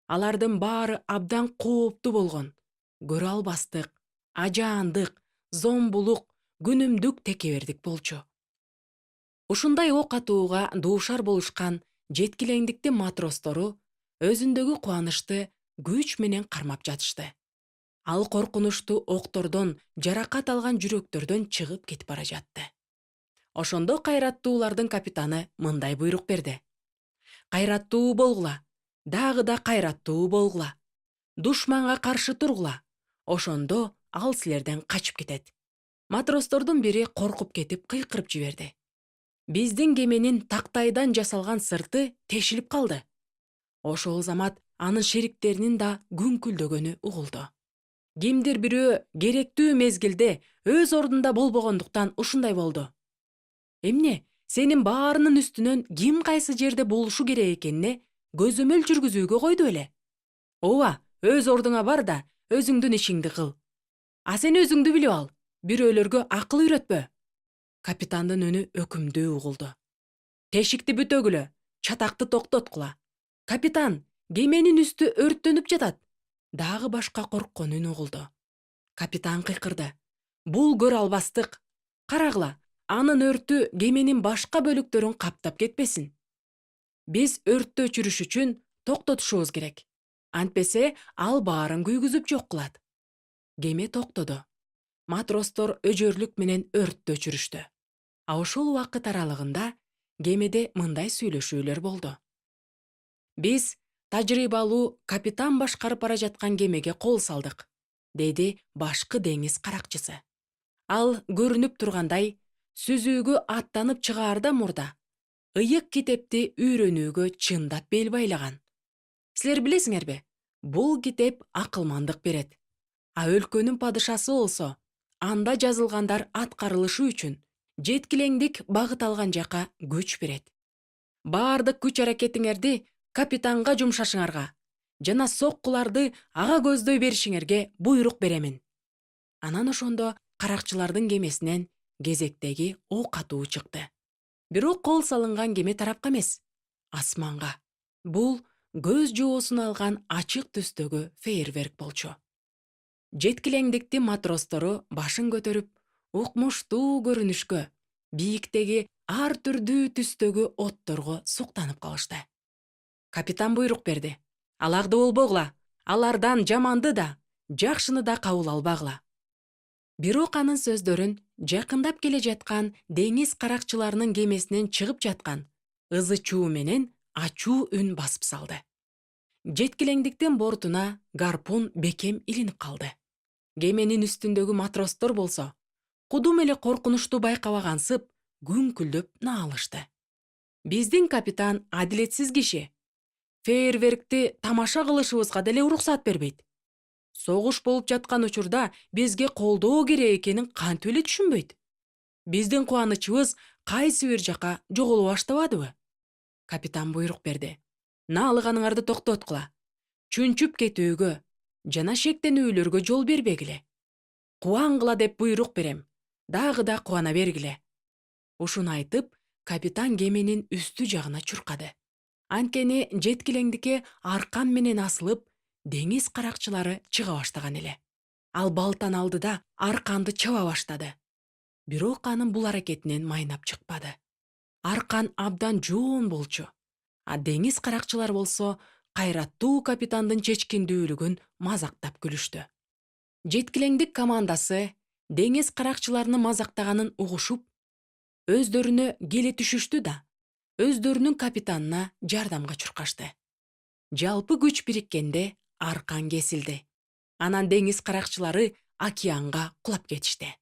A: Алардын баары абдан кооптуу болгон. Көрө албастык, ажаандык, зомбулук, күнүмдүк текебердик болчу. Ушундай ок атууга дуушар болушкан жеткилеңдиктин матростору өзүндөгү кубанычты күч менен кармап жатышты. Ал коркунучтуу октордон жаракат алган жүрөктөрдөн чыгып кетип бара жатты. Ошондо кайраттуулардын капитаны мындай буйрук берди: кайраттуу болгула, дагы да кайраттуу болгула. Душманга каршы тургула. Ошондо ал силерден качып кетет. Матростордун бири коркуп кетип кыйкырып жиберди: биздин кеменин тактайдан жасалган сырты тешилип калды. Ошол замат анын шериктеринин да күңкүлдөгөнү угулду. Кимдир бирөө керектүү мезгилде өз ордунда болбогондуктан ушундай болду. Эмне, сенин баарынын үстүнөн ким кайсы жерде болушу керек экенине көзөмөл жүргүзүүгө койду беле? Ооба, өз ордуңа бар да, өзүңдүн ишиңди кыл. А сен өзүңдү билип ал, бирөөлөргө акыл үйрөтпө. Капитандын үнү өкүмдүү угулду. Тешикти бүтөгүлө, чатакты токтоткула. Капитан, кеменин үстү өрттөнүп жатат. Дагы башка корккон үн угулду. Капитан кыйкырды: бул көрө албастык. Карагыла, анын өртү кеменин башка бөлүктөрүн каптап кетпесин. Биз өрттү өчүрүш үчүн токтотушубуз керек. Антпесе ал баарын күйгүзүп жок кылат. Кеме токтоду. Матростор өжөрлүк менен өрттү өчүрүштү. А ошол убакыт аралыгында кемеде мындай сүйлөшүүлөр болду. Биз тажрыйбалуу капитан башкарып бара жаткан кемеге кол салдык, деди башкы деңиз каракчысы. Ал көрүнүп тургандай, сүзүүгө аттанып чыгаардан мурда ыйык китепти үйрөнүүгө чындап бел байлаган. Силер билесиңерби, бул китеп акылмандык берет. А өлкөнүн падышасы болсо, анда жазылгандар аткарылышы үчүн жеткилеңдик багыт алган жака күч берет. Баардык күч аракетиңерди капитанга жумшашыңарга жана соккуларды ага көздөй беришиңерге буйрук беремин. Анан ошондо каракчылардын кемесинен кезектеги ок атуу чыкты. Бирок кол салынган кеме тарапка эмес, асманга. Бул көз жоосун алган ачык түстөгү фейерверк болчу. Жеткилеңдиктин матростору башын көтөрүп, укмуштуу көрүнүшкө, бийиктеги ар түрдүү түстөгү отторго суктанып калышты. Капитан буйрук берди: аларды болбогула, алардан жаманды да, жакшыны да кабыл албагыла. Бирок анын сөздөрүн жакындап келе жаткан деңиз каракчыларынын кемесинен чыгып жаткан ызы чуу менен ачуу үн басып салды. Жеткилеңдиктин бортуна гарпун бекем илинип калды. Кеменин үстүндөгү матростор болсо, кудум эле коркунучту байкабагансып, күңкүлдөп наалышты. Биздин капитан адилетсиз киши. Фейерверкти тамаша кылышыбызга деле уруксат бербейт. Согуш болуп жаткан учурда бизге колдоо керек экенин кантип эле түшүнбөйт. Биздин кубанычыбыз кайсы бир жака жоголуп баштабадыбы? Капитан буйрук берди. Наалыганыңарды токтоткула. Чүнчүп кетүүгө жана шектенүүлөргө жол бербегиле. Кубангыла деп буйрук берем. Дагы да кубана бергиле. Ушуну айтып, капитан кеменин үстү жагына чуркады. Анткени жеткилеңдикке аркан менен асылып, деңиз каракчылары чыга баштаган эле. Ал балтан алды да арканды чаба баштады. Бирок анын бул аракетинен майнап чыкпады. Аркан абдан жоон болчу. А деңиз каракчылар болсо кайраттуу капитандын чечкиндүүлүгүн мазактап күлүштү. Жеткилеңдик командасы деңиз каракчыларынын мазактаганын угушуп, өздөрүнө келе түшүштү да, өздөрүнүн капитанына жардамга чуркашты. Жалпы күч бириккенде аркан кесилди. Анан деңиз каракчылары океанга кулап кетишти.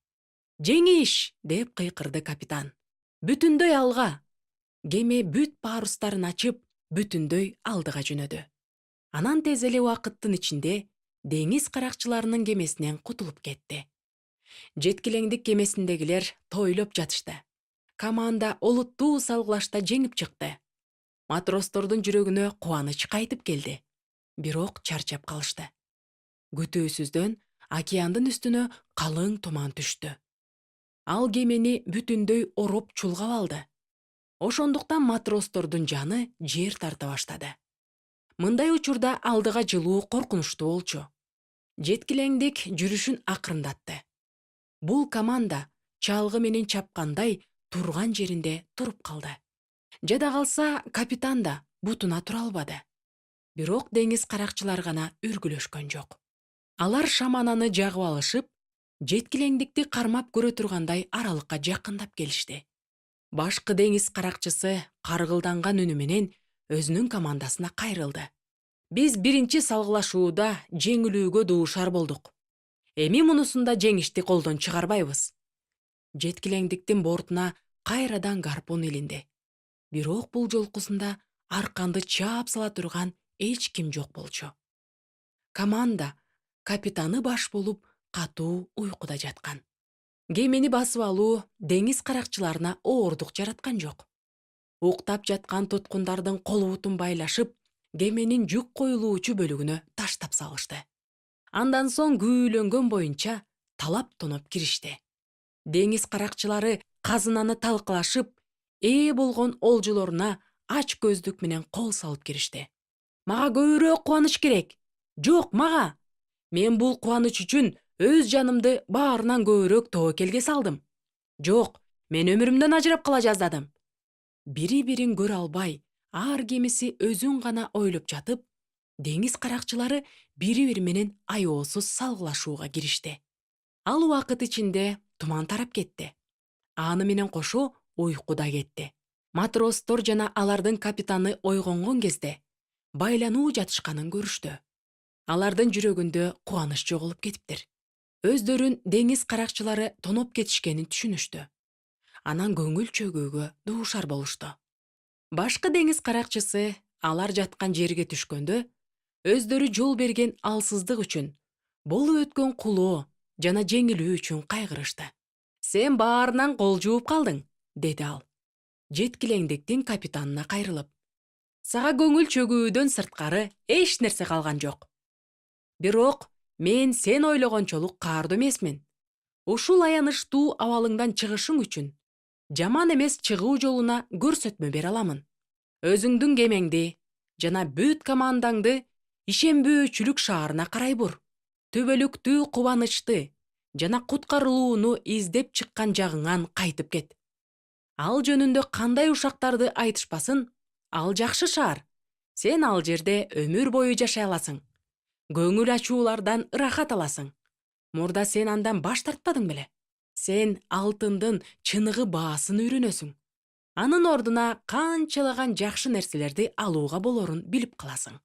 A: «Жеңиш!» деп кыйкырды капитан. «Бүтүндөй алга!» Кеме бүт парустарын ачып, бүтүндөй алдыга жөнөдү. Анан тез эле убакыттын ичинде деңиз каракчыларынын кемесинен кутулуп кетти. Жеткилеңдик кемесиндегилер тойлоп жатышты. Команда олуттуу салгылашта жеңип чыкты. Матростордун жүрөгүнө кубаныч кайтып келди. Бирок чарчап калышты. Күтүүсүздөн океандын үстүнө калың туман түштү. Ал кемени бүтүндөй ороп чулгап алды. Ошондуктан матростордун жаны жер тарта баштады. Мындай учурда алдыга жылуу коркунучтуу болчу. Жеткилеңдик жүрүшүн акырындатты. Бул команда чалгы менен чапкандай турган жеринде туруп калды. Жада калса, капитан да бутуна тура албады. Бирок деңиз каракчылар гана үргүлөшкөн жок. Алар шамананы жагып алышып, жеткилеңдикти кармап көрө тургандай аралыкка жакындап келишти. Башкы деңиз каракчысы каргылданган үнү менен өзүнүн командасына кайрылды. «Биз биринчи салгылашууда жеңилүүгө дуушар болдук. Эми мунусунда жеңишти колдон чыгарбайбыз». Жеткилеңдиктин бортуна кайрадан гарпун илинди. Бирок бул жолкусунда арканды чаап сала турган эч ким жок болчу. Команда капитаны баш болуп катуу уйкуда жаткан. Кемени басып алуу деңиз каракчыларына оордук жараткан жок. Уктап жаткан туткундардын кол бутун байлашып, кеменин жүк коюлуучу бөлүгүнө таштап салышты. Андан соң күбөлөнгөн боюнча талап тоноп киришти. Деңиз каракчылары казынаны талкалашып, ээ болгон олжолоруна ач көздүк менен кол салып киришти. «Мага көбүрөөк кубаныч керек!» «Жок, мага! Мен бул кубаныч үчүн өз жанымды баарынан көбүрөөк тобокелге салдым!» «Жок, мен өмүрүмдөн ажырап кала жаздадым!» Бири-бирин көрө албай, ар кимиси өзүн гана ойлоп жатып, деңиз каракчылары бири-бири менен аеосуз салгылашууга киришти. Ал убакыт ичинде туман тарап кетти. Аны менен кошо уйку да кетти. Матростор жана алардын капитаны ойгонгон кезде байлануу жатышканын көрүштү. Алардын жүрөгүндө кубаныч жоголуп кетиптир. Өздөрүн деңиз каракчылары тоноп кетишкенин түшүнүштү. Анан көңүл чөгүүгө дуушар болушту. Башкы деңиз каракчысы алар жаткан жерге түшкөндө, өздөрү жол берген алсыздык үчүн, болуп өткөн кулоо жана жеңилүү үчүн кайгырышты. «Сен баарынан кол жууп калдың», деди ал. Жеткилеңдиктин капитанына кайрылып. «Сага көңүл чөгүүдөн сырткары эч нерсе калган жок. Бирок мен сен ойлогончолук каардуу эмесмин. Ушул аянычтуу абалыңдан чыгышың үчүн жаман эмес чыгуу жолуна көрсөтмө бере аламын. Өзүңдүн кемеңди жана бүт командаңды ишенбөөчүлүк шаарына карай бур. Түбөлүктүү кубанычты жана куткарылууну издеп чыккан жагыңан кайтып кет. Ал жөнүндө кандай ушактарды айтышпасын, ал жакшы шаар. Сен ал жерде өмүр бою жашай аласың. Көңүл ачуулардан ырахат аласың. Мурда сен андан баш тартпадың беле? Сен алтындын чыныгы баасын үйрөнөсүң. Анын ордуна канчалаган жакшы нерселерди алууга болорун билип каласың.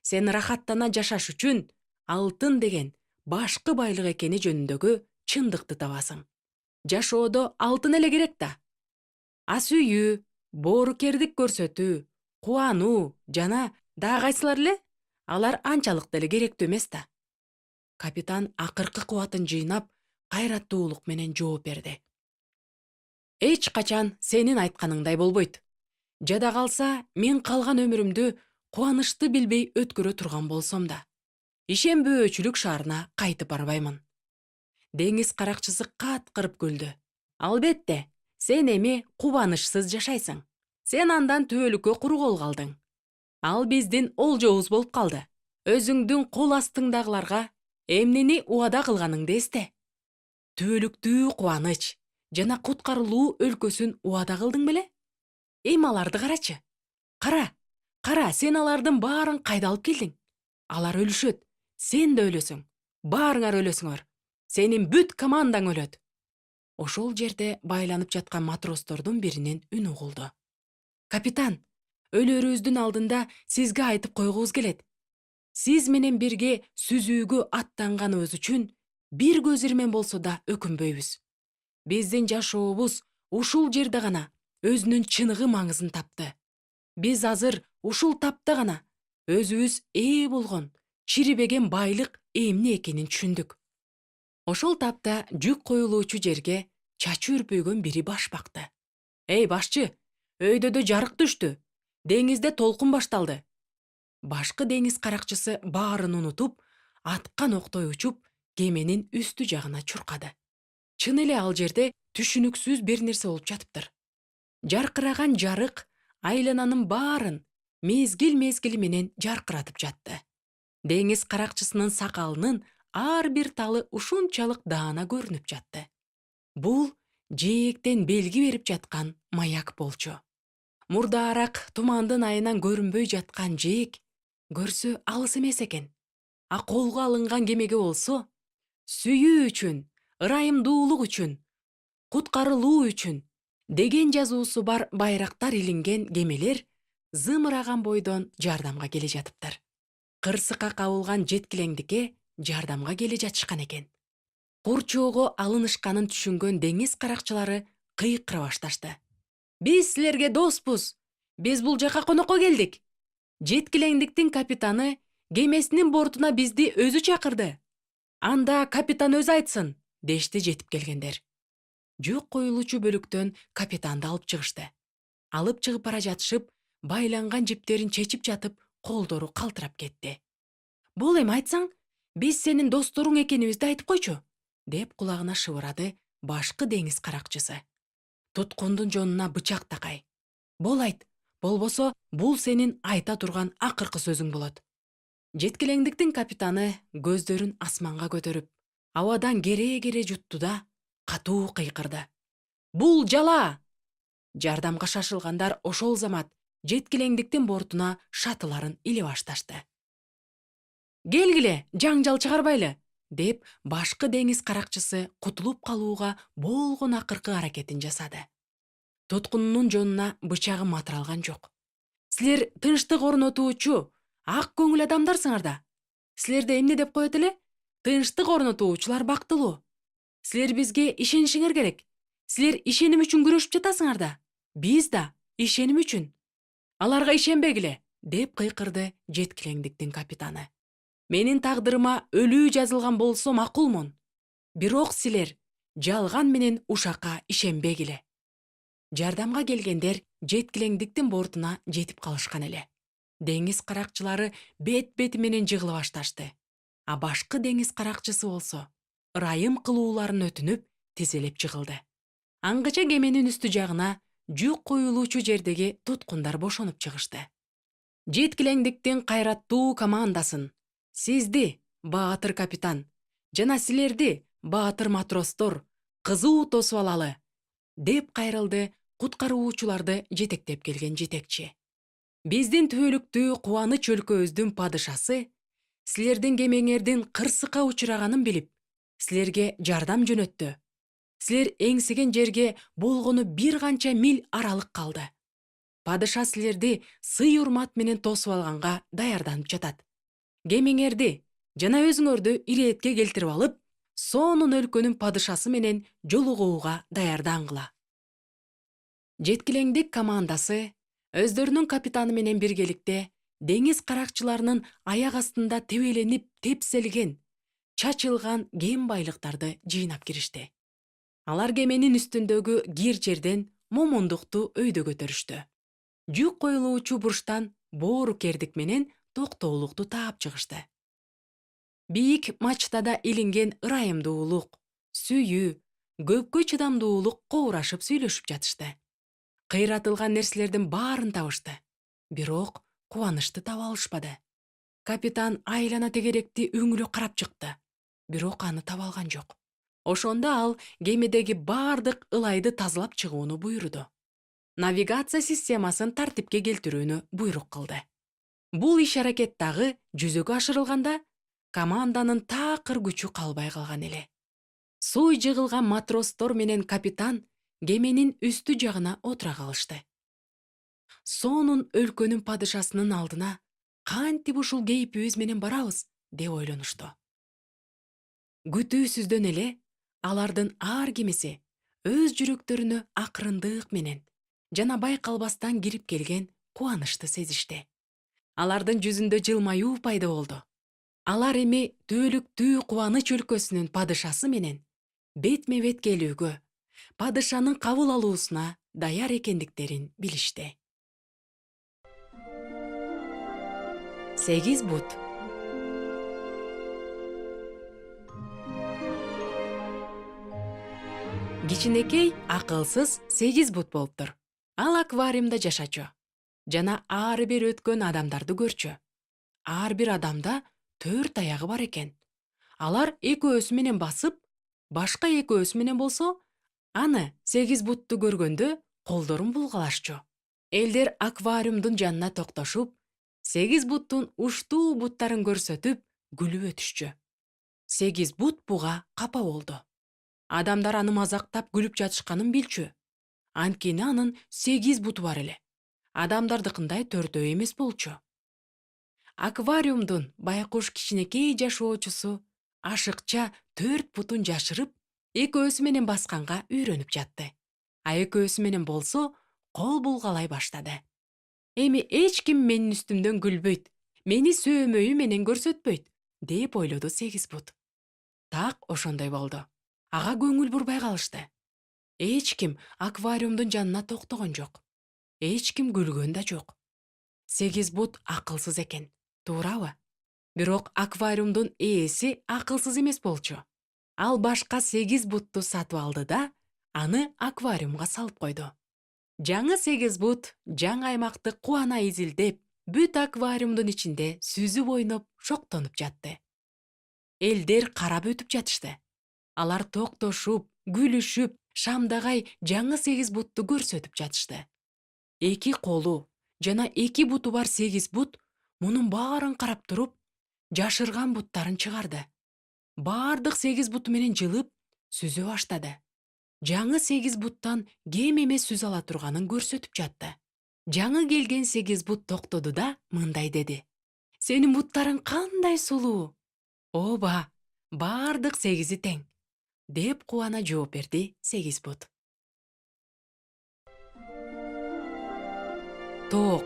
A: Сен рахаттана жашаш үчүн алтын деген башкы байлык экени жөнүндөгү чындыкты табасың. Жашоодо алтын эле керек да. Ас үйү, боорукердик көрсөтүү, кубануу жана дагы кайсылар эле? Алар анчалык деле керектүү эмес да. Капитан акыркы кубатын жыйнап, кайраттуулук менен жооп берди. Эч качан сенин айтканыңдай болбойт. Жада калса, мен калган өмүрүмдү кубанычты билбей өткөрө турган болсом да, ишенбөөчүлүк шаарына кайтып барбаймын. Деңиз каракчысы каткырып күлдү. Албетте, сен эми кубанычсыз жашайсың. Сен андан түбөлүккө кургол калдың. Ал биздин олжобуз болуп калды. Өзүңдүн кол астыңдагыларга эмнени убада кылганыңды эсте. Түбөлүктүү кубаныч жана куткарылуу өлкөсүн убада кылдың беле? Эми аларды карачы. Кара, сен алардын баарын кайда алып келдиң? Алар өлүшөт, сен да өлөсүң. Баарыңар өлөсүңөр. Сенин бүт командаң өлөт. Ошол жерде байланып жаткан матростордун биринен үн угулду. Капитан, өлөрүбүздүн алдында сизге айтып койгубуз келет. Сиз менен бирге сүзүүгө аттанганыбыз үчүн бир көз ирмен болсо да өкүнбөйбүз. Биздин жашообуз ушул жерде гана өзүнүн чыныгы маңызын тапты. Биз азыр ушул тапта гана өзүбүз ээ болгон, чирибеген байлык эмне экенин түшүндүк. Ошол тапта жүк коюлуучу жерге чачы үрпөйгөн бири баш бакты. Эй башчы, өйдөдө жарык түштү. Деңизде толкун башталды. Башкы деңиз каракчысы баарын унутуп, аткан октой учуп, кеменин үстү жагына чуркады. Чын эле ал жерде түшүнүксүз бир нерсе болуп жатыптыр. Жаркыраган жарык айлананын баарын мезгил менен жаркыратып жатты. Деңиз каракчысынын сакалынын ар бир талы ушунчалык даана көрүнүп жатты. Бул жээктен белги берип жаткан маяк болчу. Мурдаараак тумандын айынан көрүнбөй жаткан жээк көрсө алыс эмес экен. А колго алынган кемеге болсо, сүйүү үчүн, ырайымдуулук үчүн, куткарылуу үчүн деген жазуусу бар байрактар илинген кемелер зымыраган бойдон жардамга келе жатыптыр. Кырсыкка кабылган жеткилеңдикке жардамга келе жатышкан экен. Курчоого алынышканын түшүнгөн деңиз каракчылары кыйкыра башташты. Биз силерге доспуз. Биз бул жака конокко келдик. Жеткилеңдиктин капитаны кемесинин бортуна бизди өзү чакырды. Анда капитан өзү айтсын, дешти жетип келгендер. Жүк коюлуучу бөлүктөн капитанды алып чыгышты. Алып чыгып бара жатышып, байланган жиптерин чечип жатып, колдору калтырап кетти. Бул эми айтсаң, биз сенин досторуң экенибизди айтып койчу, деп кулагына шыбырады башкы деңиз каракчысы. Туткундун жонуна бычак такай. Болайт, болбосо бул сенин айта турган акыркы сөзүң болот. Жеткилеңдиктин капитаны көздөрүн асманга көтөрүп, абадан кере жутту да катуу кыйкырды. Бул жала! Жардамга шашылгандар ошол замат жеткилеңдиктин бортуна шатыларын иле башташты. Келгиле, жаңжал чыгарбайлы, деп башкы деңиз каракчысы кутулуп калууга болгон акыркы аракетин жасады. Туткунунун жонуна бычагы матыралган жок. Силер тынчтык орнотуучу, ак көңүл адамдарсыңар да. Силерди эмне деп коет эле? Тынчтык орнотуучулар бактылуу. Силер бизге ишенишиңер керек. Силер ишеним үчүн күрөшүп жатасыңар да. Биз да ишеним үчүн. Аларга ишенбегиле, деп кыйкырды жеткилеңдиктин капитаны. Менин тагдырыма өлүү жазылган болсо макулмун. Бирок силер жалган менен ушакка ишенбегиле. Жардамга келгендер жеткилеңдиктин бортуна жетип калышкан эле. Деңиз каракчылары бет-бети менен жыгыла башташты. А башкы деңиз каракчысы болсо ырайым кылууларын өтүнүп, тизелеп жыгылды. Аңгыча кеменин үстү жагына жүк коюлуучу жердеги туткундар бошонуп чыгышты. Жеткилеңдиктин кайраттуу командасын, сизди, баатыр капитан, жана силерди, баатыр матростор, кызуу тосуп алалы, деп кайрылды куткаруучуларды жетектеп келген жетекчи. Биздин түбөлүктүү кубаныч өлкөбүздүн падышасы силердин кемеңердин кырсыкка учураганын билип, силерге жардам жөнөттү. Силер эңсеген жерге болгону бир канча миль аралык калды. Падыша силерди сый урмат менен тосуп алганга даярданып жатат. Кемеңерди жана өзүңөрдү иретке келтирип алып, сонун өлкөнүн падышасы менен жолугууга даярдангыла. Жеткилеңдик командасы өздөрүнүн капитаны менен биргеликте деңиз каракчыларынын аяк астында тебеленип тепселген, чачылган кен байлыктарды жыйнап киришти. Алар кеменин үстүндөгү кир жерден момундукту өйдө көтөрүштү. Жүк коюлуучу бурчтан боору кердик менен токтоолукту таап чыгышты. Бийик мачтада илинген ырайымдуулук, сүйүү, көпкө чыдамдуулук коурашып сүйлөшүп жатышты. Кыйратылган нерселердин баарын табышты. Бирок кубанычты таба алышпады. Капитан айлана тегеректи үңүлүп карап чыкты. Бирок аны таба алган жок. Ошондо ал кемедеги баардык ылайды тазалап чыгууну буйруду. Навигация системасын тартипке келтирүүнү буйрук кылды. Бул иш-аракет дагы жүзөгө ашырылганда, команданын такыр күчү калбай калган эле. Суу жыгылган матростор менен капитан кеменин үстү жагына отура калышты. Сонун өлкөнүн падышасынын алдына кантип ушул кейпибиз менен барабыз деп ойлонушту. Күтүүсүздөн эле алардын ар кимиси өз жүрөктөрүнө акырындык менен жана байкалбастан кирип келген кубанычты сезишти. Алардын жүзүндө жылмаюу пайда болду. Алар эми түбөлүктүү кубаныч өлкөсүнүн падышасы менен бетме бет келүүгө, падышанын кабыл алуусуна даяр экендиктерин билишти. 8 бут. Кичинекей акылсыз 8 бут болуптур. Ал аквариумда жашачу. Жана ар бир өткөн адамдарды көрчү. Ар бир адамда 4 аягы бар экен. Алар экөөсү менен басып, башка экөөсү менен болсо, аны 8 бутту көргөндө колдорун булгалашчу. Элдер аквариумдун жанына токтошуп, 8 буттун уштуу буттарын көрсөтүп, күлүп өтүшчү. 8 бут буга капа болду. Адамдар аны мазактап күлүп жатышканын билчү. Анткени анын 8 буту бар эле. Адамдардыкындай төртөө эмес болчу. Аквариумдун байкуш кичинекей жашоочусу ашыкча 4 бутун жашырып, экөөсү менен басканга үйрөнүп жатты. А экөөсү менен болсо, кол булгалай баштады. Эми эч ким менин үстүмдөн күлбөйт, мени сөөмөйү менен көрсөтпөйт, деп ойлоду 8 бут. Так ошондой болду. Ага көңүл бурбай калышты. Эч ким аквариумдун жанына токтогон жок. Эч ким күлгөн да жок. 8 бут акылсыз экен, туурабы? Бирок аквариумдун ээси акылсыз эмес болчу. Ал башка 8 бутту сатып алды да, аны аквариумга салып койду. Жаңы 8 бут жаңы аймакты кубана изилдеп, бүт аквариумдун ичинде сүзүп ойноп, шоктонуп жатты. Элдер карап өтүп жатышты. Алар токтошуп, күлүшүп, шамдагай жаңы 8 бутту көрсөтүп жатышты. 2 колу жана 2 буту бар 8 бут мунун баарын карап туруп, жашырган буттарын чыгарды. Баардык 8 буту менен жылып, сүзө баштады. Жаңы 8 буттан кем эмес сүз ала турганын көрсөтүп жатты. Жаңы келген 8 бут токтоду да мындай деди: "Сенин буттарың кандай сулуу!" "Ооба, баардык 8-и тең", деп кубана жооп берди 8 бут. Тоок.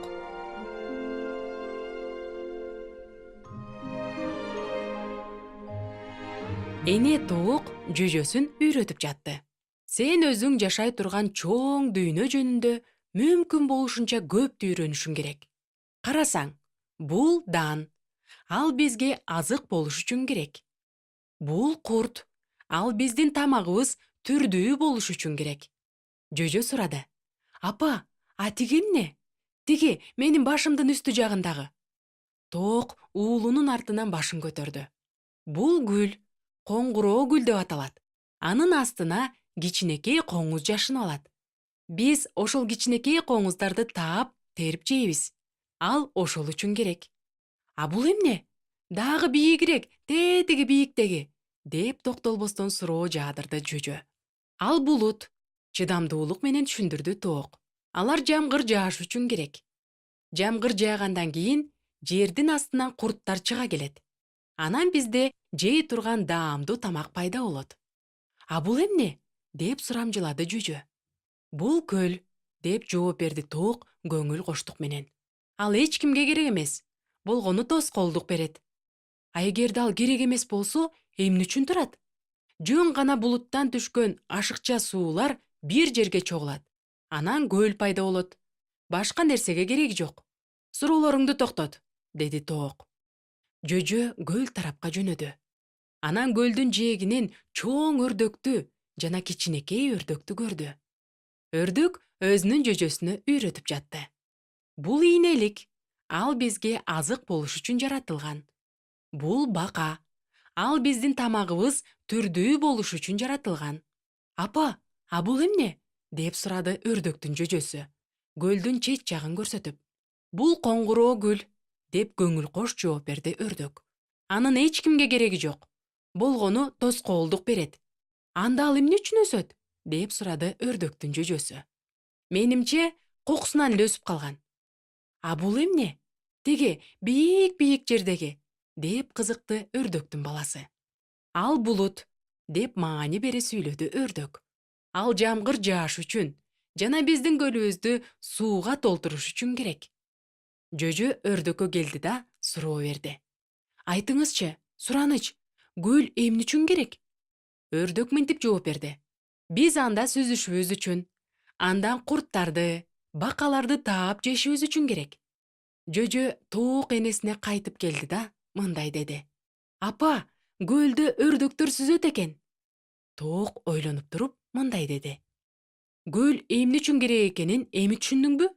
A: Эне тоок жөжөсүн үйрөтүп жатты. Сен өзүң жашай турган чоң дүйнө жөнүндө мүмкүн болушунча көптү үйрөнүшүң керек. Карасаң, бул дан. Ал бизге азык болуш үчүн керек. Бул курт. Ал биздин тамагыбыз түрдүү болуш үчүн керек. Жөжө сурады: "Апа, а тиги эмне? Тиги менин башымдын үстү жагындагы." Тоок уулунун артынан башын көтөрдү. Бул гүл, коңгуроо гүл деп аталат. Анын астына кичинекей коңуз жашынып алат. Биз ошол кичинекей коңуздарды таап, терип жейбиз. Ал ошол үчүн керек. "А бул эмне? Дагы бийигирээк, тетиги бийиктеги", деп токтолбостон суроо жаадырды жөжө. "Ал булут", чыдамдуулук менен түшүндүрдү тоок. "Алар жамгыр жааш үчүн керек. Жамгыр жаагандан кийин жердин астынан курттар чыга келет. Анан бизде жей турган даамдуу тамак пайда болот." "А бул эмне?" деп сурамжылады жөжө. "Бул көл. деп жооп берди Тоок көңүл коштук менен. Ал эч кимге керек эмес. Болгону тоскоолдук берет. А эгерде ал керек эмес болсо, эмне үчүн турат? Жөн гана булуттан түшкөн ашыкча суулар бир жерге чогулат. Анан көл пайда болот. Башка нерсеге кереги жок. Суроолоруңду токтот, деди Тоок. Жөжө көл тарапка жөнөдү. Анан көлдүн жээгинен чоң өрдөктү жана кичинекей өрдөктү көрдү. Өрдүк өзүнүн жөжөсүнө үйрөтүп жатты. Бул ийнелик. Ал бизге азык болуш үчүн жаратылган. Бул бака. Ал биздин тамагыбыз түрдүү болуш үчүн жаратылган. Апа, а бул эмне? Деп сурады өрдөктүн жөжөсү, көлдүн чет жагын көрсөтүп. Бул коңгуроо гүл, деп көңүл кош жооп берди өрдөк. Анын эч кимге кереги жок. Болгону тоскоолдук берет. Анда ал эмне үчүн өсөт? Деп сурады өрдөктүн жөжөсү. Менимче, кокусунан эле өсүп калган. А бул эмне? Теге бийик жердеги, деп кызыкты өрдөктүн баласы. Ал булут, деп маани бере сүйлөдү өрдөк. Ал жамгыр жааш үчүн жана биздин көлүбүздү сууга толтуруш үчүн керек. Жөжө өрдөккө келди да суроо берди. Айтыңызчы, сураныч, гүл эмне үчүн керек? Өрдөк мынтип жооп берди. Биз анда сүзүшүбүз үчүн, андан курттарды, бакаларды таап жешибиз үчүн керек. Жөжө Тоок энесине кайтып келди да мындай деди. Апа, көлдө өрдөктөр сүзөт экен. Тоок ойлонуп туруп мындай деди. Гүл эмне үчүн керек экенин эми түшүндүңбү?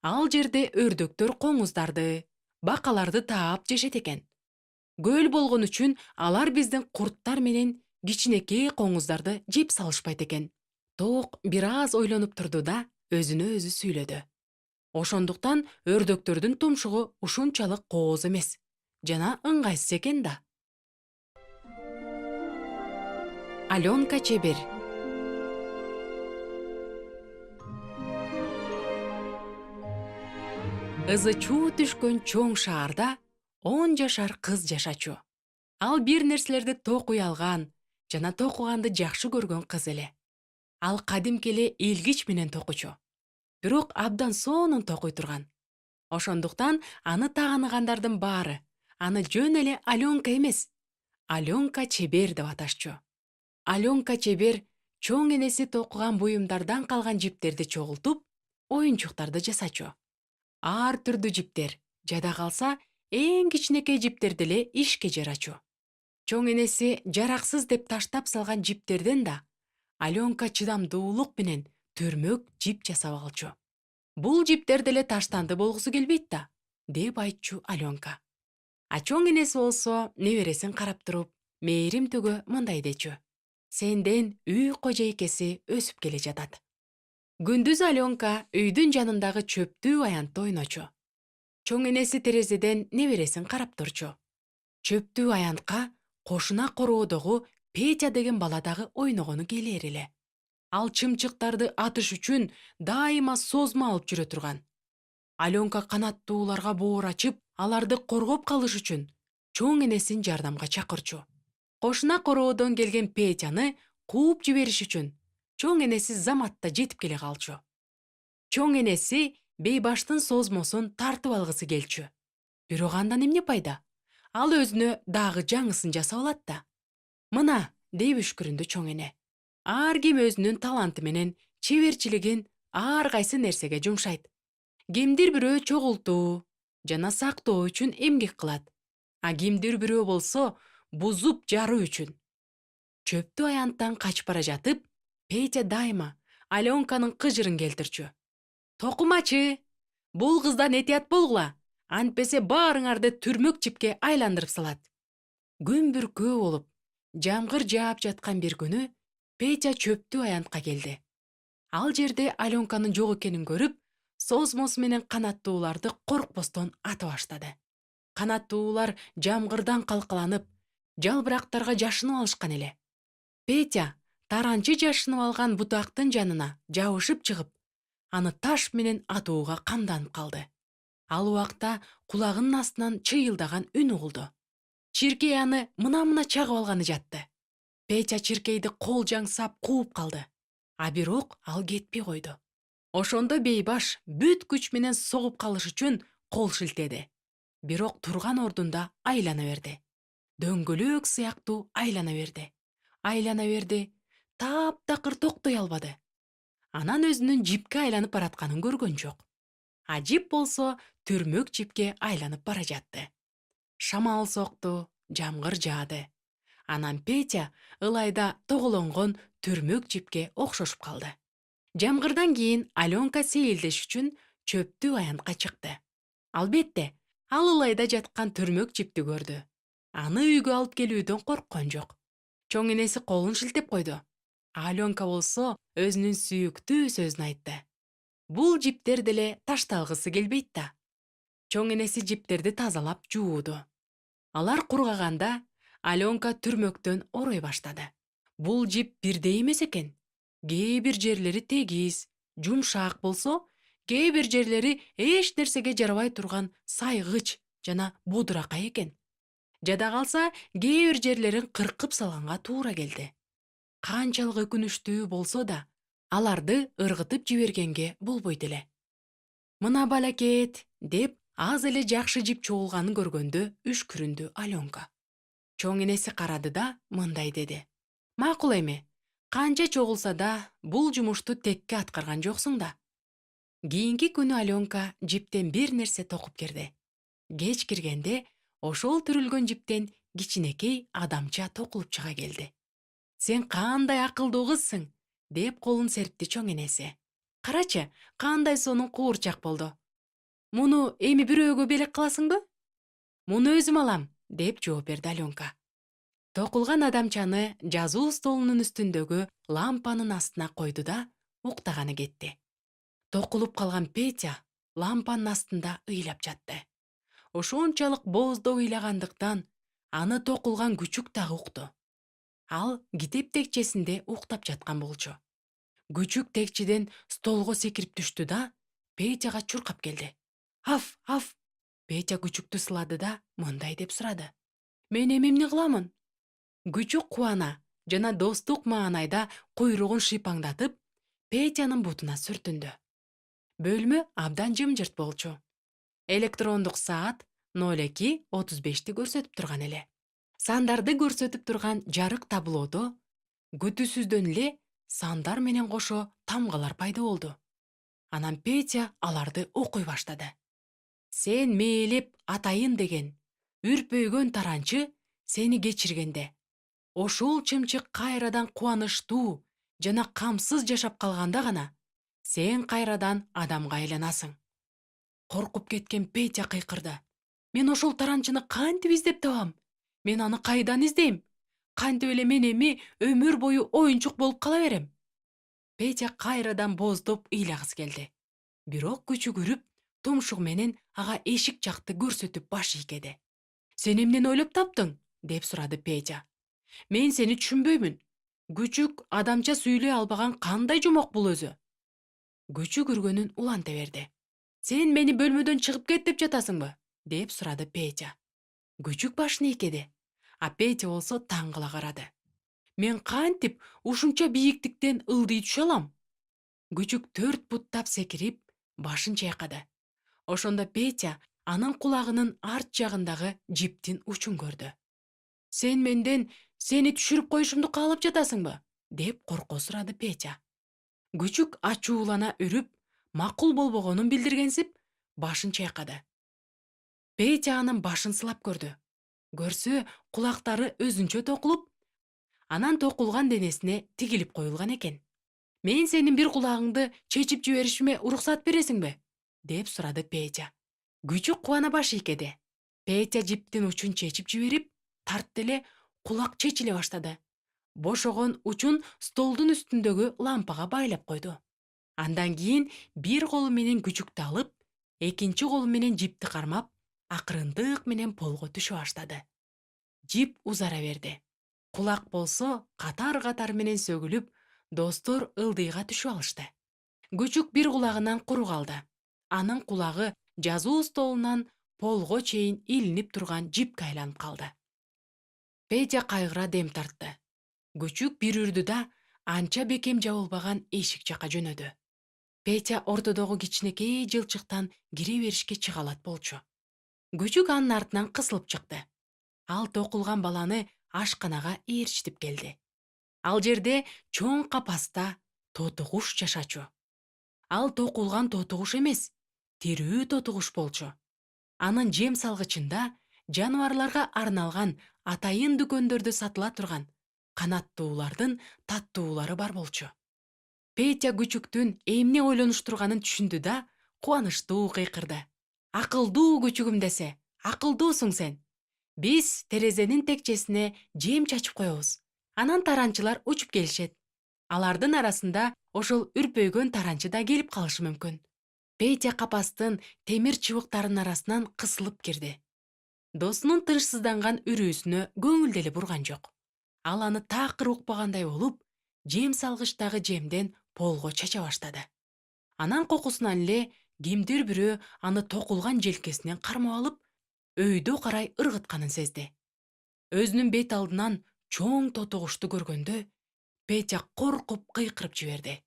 A: Ал жерде өрдөктөр коңуздарды, бакаларды таап жешет экен. Гөл болгон үчүн алар биздин курттар менен кичинекей коңуздарды жеп салышпайт экен. Тоок бир аз ойлонуп турду да өзүнө өзү сүйлөдү. Ошондуктан өрдөктөрдүн тумшугу ушунчалык кооз эмес жана ыңгайсыз экен да. Аленка чебер. Ызы чуу түшкөн чоң шаарда 10 жашар кыз жашачу. Ал бир нерселерди токуй алган жана токуганды жакшы көргөн кыз эле. Ал кадимки эле илгич менен токучу. Бирок абдан сонун токуй турган. Ошондуктан аны тааныгандардын баары аны жөн эле Аленка эмес, Аленка чебер деп аташчу. Аленка чебер чоң энеси токуган буюмдардан калган жиптерди чогултуп, оюнчуктарды жасачу. Ар түрдүү жиптер, жада калса эң кичинекей жиптерди эле ишке жарачу. Чоң энеси жараксыз деп таштап салган жиптерден да Аленка чыдамдуулук менен төрмөк жип жасап алчу. Бул жиптер деле таштанды болгусу келбейт да, деп айтчу Аленка. А чоң энеси болсо небересин карап туруп, мээрим түгө мындай дечү. Сенден үй кожойкеси өсүп келе жатат. Күндүз Аленка үйдүн жанындагы чөптүү аянтты ойночу. Чоң энеси терезеден небересин карап турчу. Чөптүү аянтка кошуна короодогу Петя деген бала дагы ойногону келер эле. Ал чымчыктарды атыш үчүн дайыма созма алып жүрө турган. Аленка канаттууларга боор ачып, аларды коргоп калыш үчүн чоң энесин жардамга чакырчу. Кошуна короодон келген Петяны кууп жибериш үчүн чоң энеси заматта жетип келе калчу. Чоң энеси бейбаштын созмосун тартып алгысы келчү. Бирок андан эмне пайда? Ал өзүнө дагы жаңысын жасап алат да. Мына, деп үшкүрүндү чоң эне. Ар ким өзүнүн таланты менен чеберчилигин ар кайсы нерсеге жумшайт. Кимдир бирөө чогултуу жана сактоо үчүн эмгек кылат, а кимдир бирөө болсо бузуп жаруу үчүн. Чөптүү аянттан качып бара жатып, Петя дайыма Аленканын кыжырын келтирчү. Токумачы, бул кыздан этият болгула, антпесе баарыңарды түрмөк жипке айландырып салат. Күн бүркөө болуп, жамгыр жаап жаткан бир күнү Петя чөптүү аянтка келди. Ал жерде Аленканын жок экенин көрүп, созмосу менен канаттууларды коркпостон ата баштады. Канаттуулар жамгырдан калкаланып, жалбырактарга жашынып алышкан эле. Петя таранчы жашынып алган бутактын жанына жабышып чыгып, аны таш менен атууга камданып калды. Ал убакта кулагынын астынан чыйылдаган үн угулду. Чиркей аны мына чагып алганы жатты. Петя чиркейди кол жаңсап кууп калды. А бирок ал кетпей койду. Ошондо бейбаш бүт күч менен согуп калыш үчүн кол шилтеди. Бирок турган ордунда айлана берди. Дөңгөлөк сыяктуу айлана берди. Айлана берди. Таптакыр токтой албады. Анан өзүнүн жипке айланып баратканын көргөн жок. А жип болсо түрмөк жипке айланып бара жатты. Шамал сокту, жамгыр жаады. Анан Петя ылайда тоголонгон түрмөк жипке окшошуп калды. Жамгырдан кийин Аленка сейилдеш үчүн чөптүү аянтка чыкты. Албетте, ал ылайда жаткан түрмөк жипти көрдү. Аны үйгө алып келүүдөн корккон жок. Чоң энеси колун шилтеп койду. Аленка болсо өзүнүн сүйүктүү сөзүн айтты. Бул жиптер деле ташталгысы келбейт да. Чоң энеси жиптерди тазалап жууду. Алар кургаганда Аленка түрмөктөн орой баштады. Бул жип бирдей эмес экен. Кээ бир жерлери тегиз, жумшак болсо, кээ бир жерлери эч нерсеге жарабай турган сайгыч жана будуракай экен. Жада калса, кээ бир жерлерин кыркып салганга туура келди. Канчалык өкүнүчтүү болсо да, аларды ыргытып жибергенге болбойт эле. Мына балакет, деп аз эле жакшы жип чогулганын көргөндө үшкүрүндү Аленка. Чоң энеси карады да мындай деди. Макул эми, канча чогулса да бул жумушту текке аткарган жоксуң да. Кийинки күнү Аленка жиптен бир нерсе токуп кирди. Кеч киргенде ошол түрүлгөн жиптен кичинекей адамча токулуп чыга келди. Сен кандай акылдуу кызсың, деп колун серпти чоң энеси. Карачы, кандай сонун куурчак болду. Муну эми бирөөгө белек кыласыңбы? Муну өзүм алам, деп жооп берди Аленка. Токулган адамчаны жазуу столунун үстүндөгү лампанын астына койду да уктаганы кетти. Токулуп калган Петя лампанын астында ыйлап жатты. Ошончалык бооздоп ыйлагандыктан аны токулган күчүк дагы укту. Ал китеп текчесинде уктап жаткан болчу. Күчүк текчеден столго секирип түштү да Петяга чуркап келди. Аф, аф! Петя күчүктү сылады да мындай деп сурады. Мен эмне кыламын? Күчүк кубана жана достук маанайда куйругун шыйпаңдатып, Петянын бутуна сүртүндү. Бөлмө абдан жымжырт болчу. Электрондук саат 02:35 көрсөтүп турган эле. Сандарды көрсөтүп турган жарык таблодо күтүүсүздөн эле сандар менен кошо тамгалар пайда болду. Анан Петя аларды окуй баштады. Сен мээлеп атайын деген үрпөйгөн таранчы сени кечиргенде, ошол чымчык кайрадан кубанычтуу жана камсыз жашап калганда гана сен кайрадан адамга айланасың. Коркуп кеткен Петя кыйкырды. Мен ошол таранчыны кантип издеп табам? Мен аны кайдан издейм? Кантип эле мен эми өмүр бою оюнчук болуп кала берем? Петя кайрадан бооздоп ыйлагысы келди. Бирок күчүгүрүп, тумшугу менен ага эшик жакты көрсөтүп баш ийкеди. Сен эмнени ойлоп таптың? Деп сурады Петя. Мен сени түшүнбөймүн. Күчүк адамча сүйлөй албаган кандай жумок бул өзү? Күчүк үргөнүн уланта берди. Сен мени бөлмөдөн чыгып кет деп жатасыңбы? Деп сурады Петя. Күчүк башын ийкеди. А Петя болсо таң кала карады. Мен кантип ушунча бийиктиктен ылдый түшө алам? Күчүк 4 буттап секирип, башын чайкады. Ошондо Петя анын кулагынын арт жагындагы жиптин учун көрдү. Сен менден сени түшүрүп коюшумду каалап жатасыңбы? Деп корко сурады Петя. Күчүк ачуулана үрүп, макул болбогонун билдиргенсип, башын чайкады. Петя анын башын сылап көрдү. Көрсө, кулактары өзүнчө токулуп, анан токулган денесине тигилип коюлган экен. Мен сенин бир кулагыңды чечип жиберишиме уруксат бересиңби? Деп сурады Петя. Күчүк кубана баш ийкеди. Петя жиптин учун чечип жиберип, тартты эле кулак чечиле баштады. Бошогон учун столдун үстүндөгү лампага байлап койду. Андан кийин бир колу менен күчүктү алып, экинчи колу менен жипти кармап, акырындык менен полго түшө баштады. Жип узара берди. Кулак болсо катар-катар менен сөгүлүп, достор ылдыйга түшүп алышты. Күчүк бир кулагынан куру калды. Анын кулагы жазуу столунан полго чейин илинип турган жипке айланып калды. Петя кайгыра дем тартты. Күчүк бир үрдү да анча бекем жабылбаган эшик жака жөнөдү. Петя ортодогу кичинекей жылчыктан кире беришке чыга алат болчу. Күчүк анын артынан кысылып чыкты. Ал токулган баланы ашканага ээрчитип келди. Ал жерде чоң капаста тоту куш жашачу. Ал токулган тоту куш эмес, тирүү тоту куш болчу. Анын жем салгычында жаныбарларга арналган атайын дүкөндөрдө сатыла турган канаттуулардын таттуулары бар болчу. Петя күчүктүн эмне ойлонуштурганын түшүндү да, кубанычтуу кыйкырды. Акылдуу күчүгүм десе, акылдуусуң сен. Биз терезенин текчесине жем чачып коебуз. Анан таранчылар учуп келишет. Алардын арасында ошол үрпөйгөн таранчы да келип калышы мүмкүн. Петя капастын темир чыбыктарынын арасынан кысылып кирди. Досунун тынчсызданган үрүүсүнө көңүл деле бурган жок. Ал аны такыр укпагандай болуп, жем салгычтагы жемден полго чача баштады. Анан кокусунан эле кимдир бирөө аны токулган желкесинен кармап алып, өйдө карай ыргытканын сезди. Өзүнүн бет алдынан чоң тоту кушту көргөндө, Петя коркуп кыйкырып жиберди.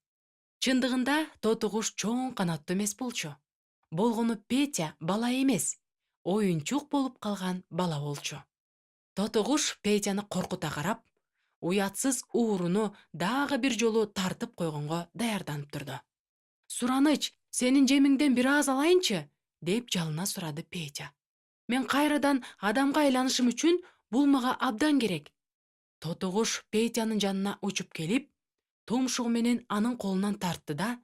A: Чындыгында тоту куш чоң канаттуу эмес болчу. Болгону Петя бала эмес, оюнчук болуп калган бала болчу. Тоту куш Петяны коркута карап, уятсыз ууруну дагы бир жолу тартып койгонго даярданып турду. «Сураныч, сенин жемиңден бир аз алайынчы?» деп жалына сурады Петя. «Мен кайрадан адамга айланышым үчүн бул мага абдан керек». Тоту куш Петянын жанына учуп келип, тумшугу менен анын колунан тартты да,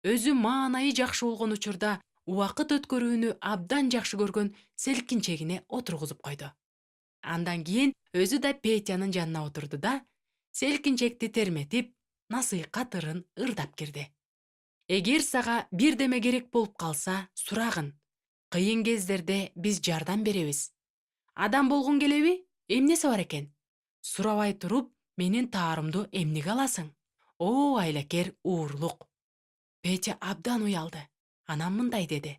A: өзү маанайы жакшы болгон учурда убакыт өткөрүүнү абдан жакшы көргөн селкинчегине отургузуп койду. Андан кийин өзү да Петянын жанына отурду да, селкинчекти терметип, насыйкат ырын ырдап кирди. «Эгер сага бирдеме керек болуп калса, сурагын. Кыйын кездерде биз жардам беребиз. Адам болгуң келеби? Эмнеси бар экен? Сурабай туруп, менин таарымду эмнеге аласың? О, айлакер уурлук». Петя абдан уялды. Анан мындай деди: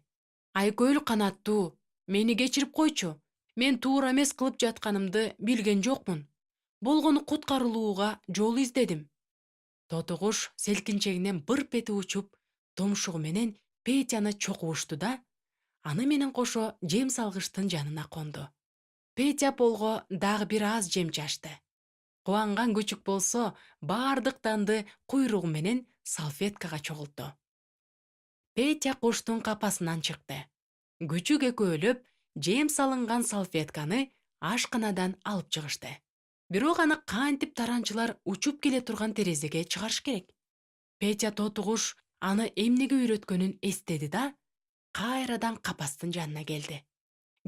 A: «Айкөл канаттуу, мени кечирип койчу. Мен туура эмес кылып жатканымды билген жокмун. Болгону куткарылууга жол издедим». Тоту куш селкинчегинен бырп этип учуп, тумшугу менен Петяны чокуп ушту да, аны менен кошо жем салгычтын жанына конду. Петя полго дагы бир аз жем чачты. Кубанган күчүк болсо, бардык данды куйругу менен салфеткага чогултту. Петя куштун капасынан чыкты. Күчүк экөөлөп, жем салынган салфетканы ашканадан алып чыгышты. Бирок аны кантип таранчылар учуп келе турган терезеге чыгарыш керек? Петя тоту куш аны эмнеге үйрөткөнүн эстеди да, кайрадан капастын жанына келди.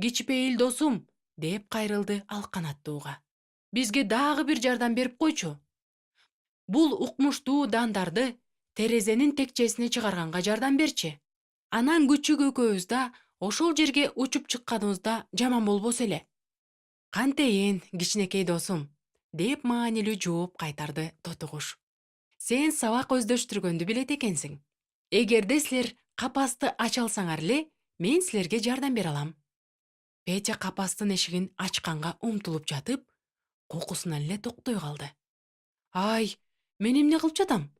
A: «Кичпейил досум», деп кайрылды ал канаттууга. «Бизге дагы бир жардам берип койчу. Бул укмуштуу дандарды терезенин текчесине чыгарганга жардам берчи. Анан күчүк экөөбүз да ошол жерге учуп чыкканыбызда жаман болбосо эле». «Кантейин, кичинекей досум», деп маанилүү жооп кайтарды тоту куш. «Сен сабак өздөштүргөндү билет экенсиң. Эгерде силер капасты ача алсаңар эле, мен силерге жардам бере алам». Петя капастын эшигин ачканга умтулуп жатып, кокусунан эле токтой калды. «Ай, мен эмне кылып жатам?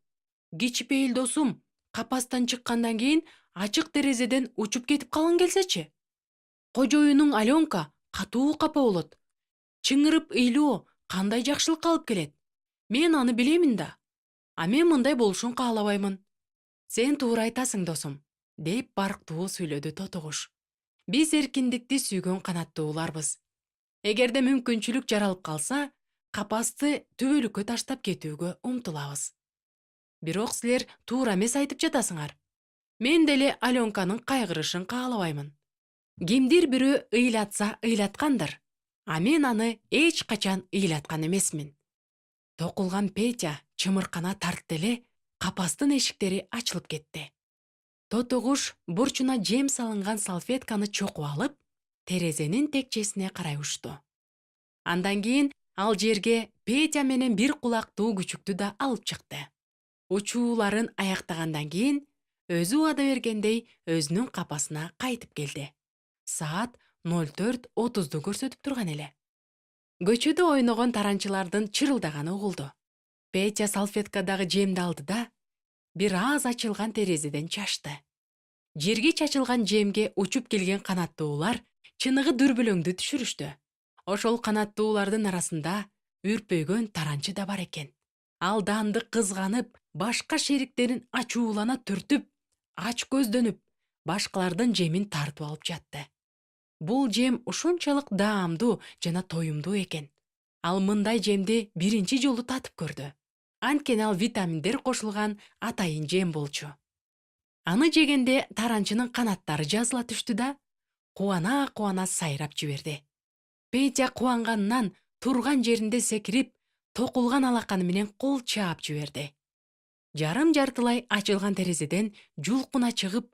A: Кичпейил досум, капастан чыккандан кийин ачык терезеден учуп кетип калгың келсечи? Кожоюнуң Аленка катуу капа болот. Чыңырып ыйлоо кандай жакшылыкка алып келет. Мен аны билемин да. А мен мындай болушун каалабаймын». «Сен туура айтасың, досум», деп барктуу сүйлөдү тоту куш. «Биз эркиндикти сүйгөн канаттууларбыз. Эгерде мүмкүнчүлүк жаралып калса, капасты түбөлүккө таштап кетүүгө умтулабыз. Бирок силер туура эмес айтып жатасыңар. Мен деле Аленканын кайгырышын каалабаймын. Кимдир бирөө ыйлатса ыйлаткандыр, а мен аны эч качан ыйлаткан эмесмин». Токулган Петя чымыркана тартты эле, капастын эшиктери ачылып кетти. Тоту куш бурчуна жем салынган салфетканы чокуп алып, терезенин текчесине карай учту. Андан кийин ал жерге Петя менен бир кулактуу күчүктү да алып чыкты. Учууларын аяктагандан кийин өзү убада бергендей өзүнүн капасына кайтып келди. Саат 04:30 көрсөтүп турган эле. Көчөдө ойногон таранчылардын чырылдаганы угулду. Петя салфеткадагы жемди алды да, бир аз ачылган терезеден чачты. Жерге чачылган жемге учуп келген канаттуулар чыныгы дүрбөлөңдү түшүрүштү. Ошол канаттуулардын арасында үрпөйгөн таранчы да бар экен. Ал данды кызганып, башка шериктерин ачуулана түртүп, ач көздөнүп, башкалардын жемин тартып алып жатты. Бул жем ушунчалык даамдуу жана тоюмдуу экен. Ал мындай жемди биринчи жолу татып көрдү. Анткени ал витаминдер кошулган атайын жем болчу. Аны жегенде таранчынын канаттары жазыла түштү да, кубана сайрап жиберди. Петя кубанганынан турган жеринде секирип, токулган алаканы менен кол чаап жиберди. Жарым жартылай ачылган терезеден жулкуна чыгып,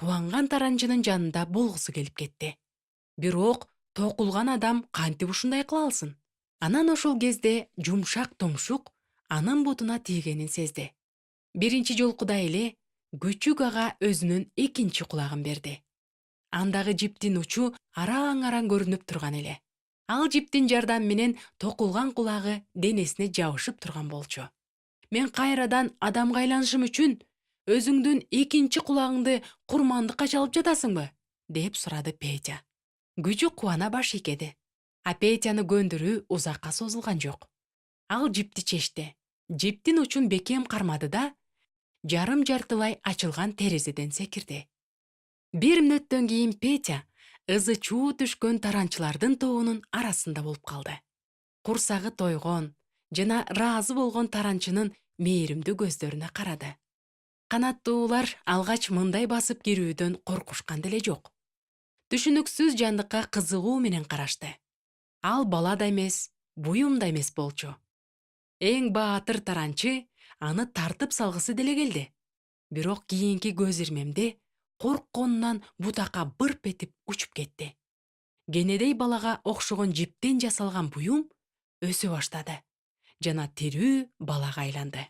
A: кубанган таранчынын жанында болгусу келип кетти. Бирок токулган адам кантип ушундай кыла алсын? Анан ошол кезде жумшак тумшук анын бутуна тийгенин сезди. Биринчи жолкудай эле Күчүк ага өзүнүн экинчи кулагын берди. Андагы жиптин учу араң-араң көрүнүп турган эле. Ал жиптин жардамы менен токулган кулагы денесине жабышып турган болчу. Мен кайрадан адамга айланышым үчүн өзүңдүн экинчи кулагыңды курмандыкка чалып жатасыңбы? Деп сурады Петя. Күчүк кубана баш ийкеди. А Петяны көндүрүү узакка созулган жок. Ал жипти чечти. Жиптин учун бекем кармады да, жарым жартылай ачылган терезеден секирди. Бир мүнөттөн кийин Петя ызы чуу түшкөн таранчылардын тобунун арасында болуп калды. Курсагы тойгон жана ыраазы болгон таранчынын мээримдүү көздөрүнө карады. Канаттуулар алгач мындай басып кирүүдөн коркушкан деле жок. Түшүнүксүз жандыкка кызыгуу менен карашты. Ал бала да эмес, буюм да эмес болчу. Эң баатыр таранчы аны тартып салгысы деле келди. Бирок кийинки көз ирмемде коркконунан бутакка бырп этип учуп кетти. Кенедей балага окшогон жиптен жасалган буюм өсө баштады жана тирүү балага айланды.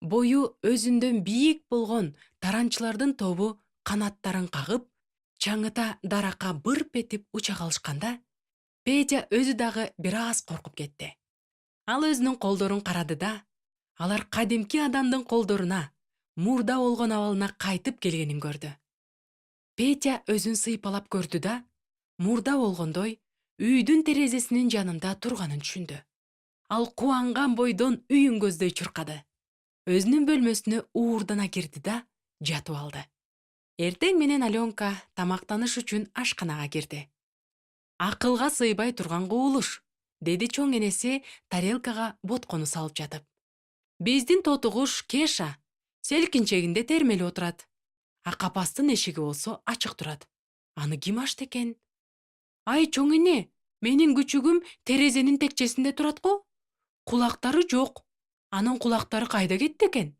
A: Бою өзүндөн бийик болгон таранчылардын тобу канаттарын кагып, чаңыта даракка бырп этип уча калышканда, Петя өзү дагы бир аз коркуп кетти. Ал өзүнүн колдорун карады да, алар кадимки адамдын колдоруна, мурда болгон абалына кайтып келгенин көрдү. Петя өзүн сыйпалап көрдү да, мурда болгондой үйдүн терезесинин жанында турганын түшүндү. Ал кубанган бойдон үйүн көздөй чуркады. Өзүнүн бөлмөсүнө уурдана кирди да, жатып алды. Эртең менен Аленка тамактаныш үчүн ашканага кирди. Акылга сыйбай турган кубулуш, деди чоң энеси тарелкага боткону салып жатып. Биздин тоту куш Кеша селкинчегинде термелип отурат. А капастын эшиги болсо ачык турат. Аны ким ачты экен? Ай чоң эне, менин күчүгүм терезенин текчесинде турат го. Кулактары жок. Анын кулактары кайда кетти экен?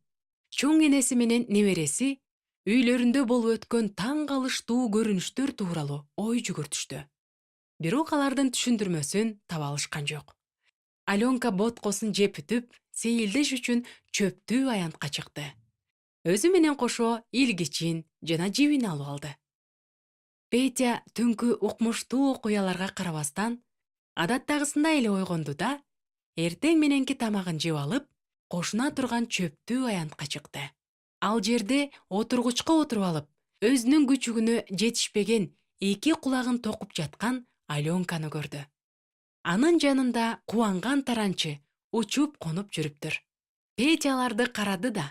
A: Чоң энеси менен небереси үйлөрүндө болуп өткөн таң калыштуу көрүнүштөр тууралуу ой жүгүртүштү. Бирок алардын түшүндүрмөсүн таба алышкан жок. Аленка боткосун жеп бүтүп, сейилдеш үчүн чөптүү аянтка чыкты. Өзү менен кошо илгичин жана жибин алып алды. Петя түнкү укмуштуу окуяларга карабастан, адаттагысындай эле ойгонду да, эртең мененки тамагын жеп алып, кошуна турган чөптүү аянтка чыкты. Ал жерде отургучка отуруп алып, өзүнүн күчүгүнө жетишпеген эки кулагын токуп жаткан Аленканы көрдү. Анын жанында кубанган таранчы учуп конуп жүрүптүр. Петя аларды карады да,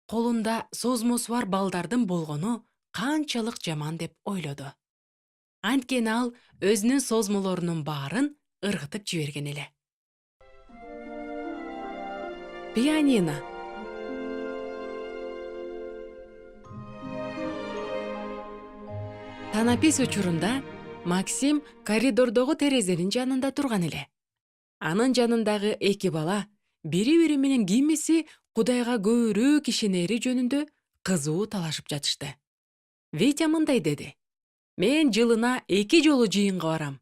A: колунда созмосу бар балдардын болгону канчалык жаман деп ойлоду. Анткени ал өзүнүн созмолорунун баарын ыргытып жиберген эле. Пианино. Танапис учурунда Максим коридордогу терезенин жанында турган эле. Анын жанындагы эки бала бири-бири менен кимиси Кудайга көбүрөөк ишенери жөнүндө кызуу талашып жатышты. Витя мындай деди: "Мен жылына 2 жолу жыйынга барам.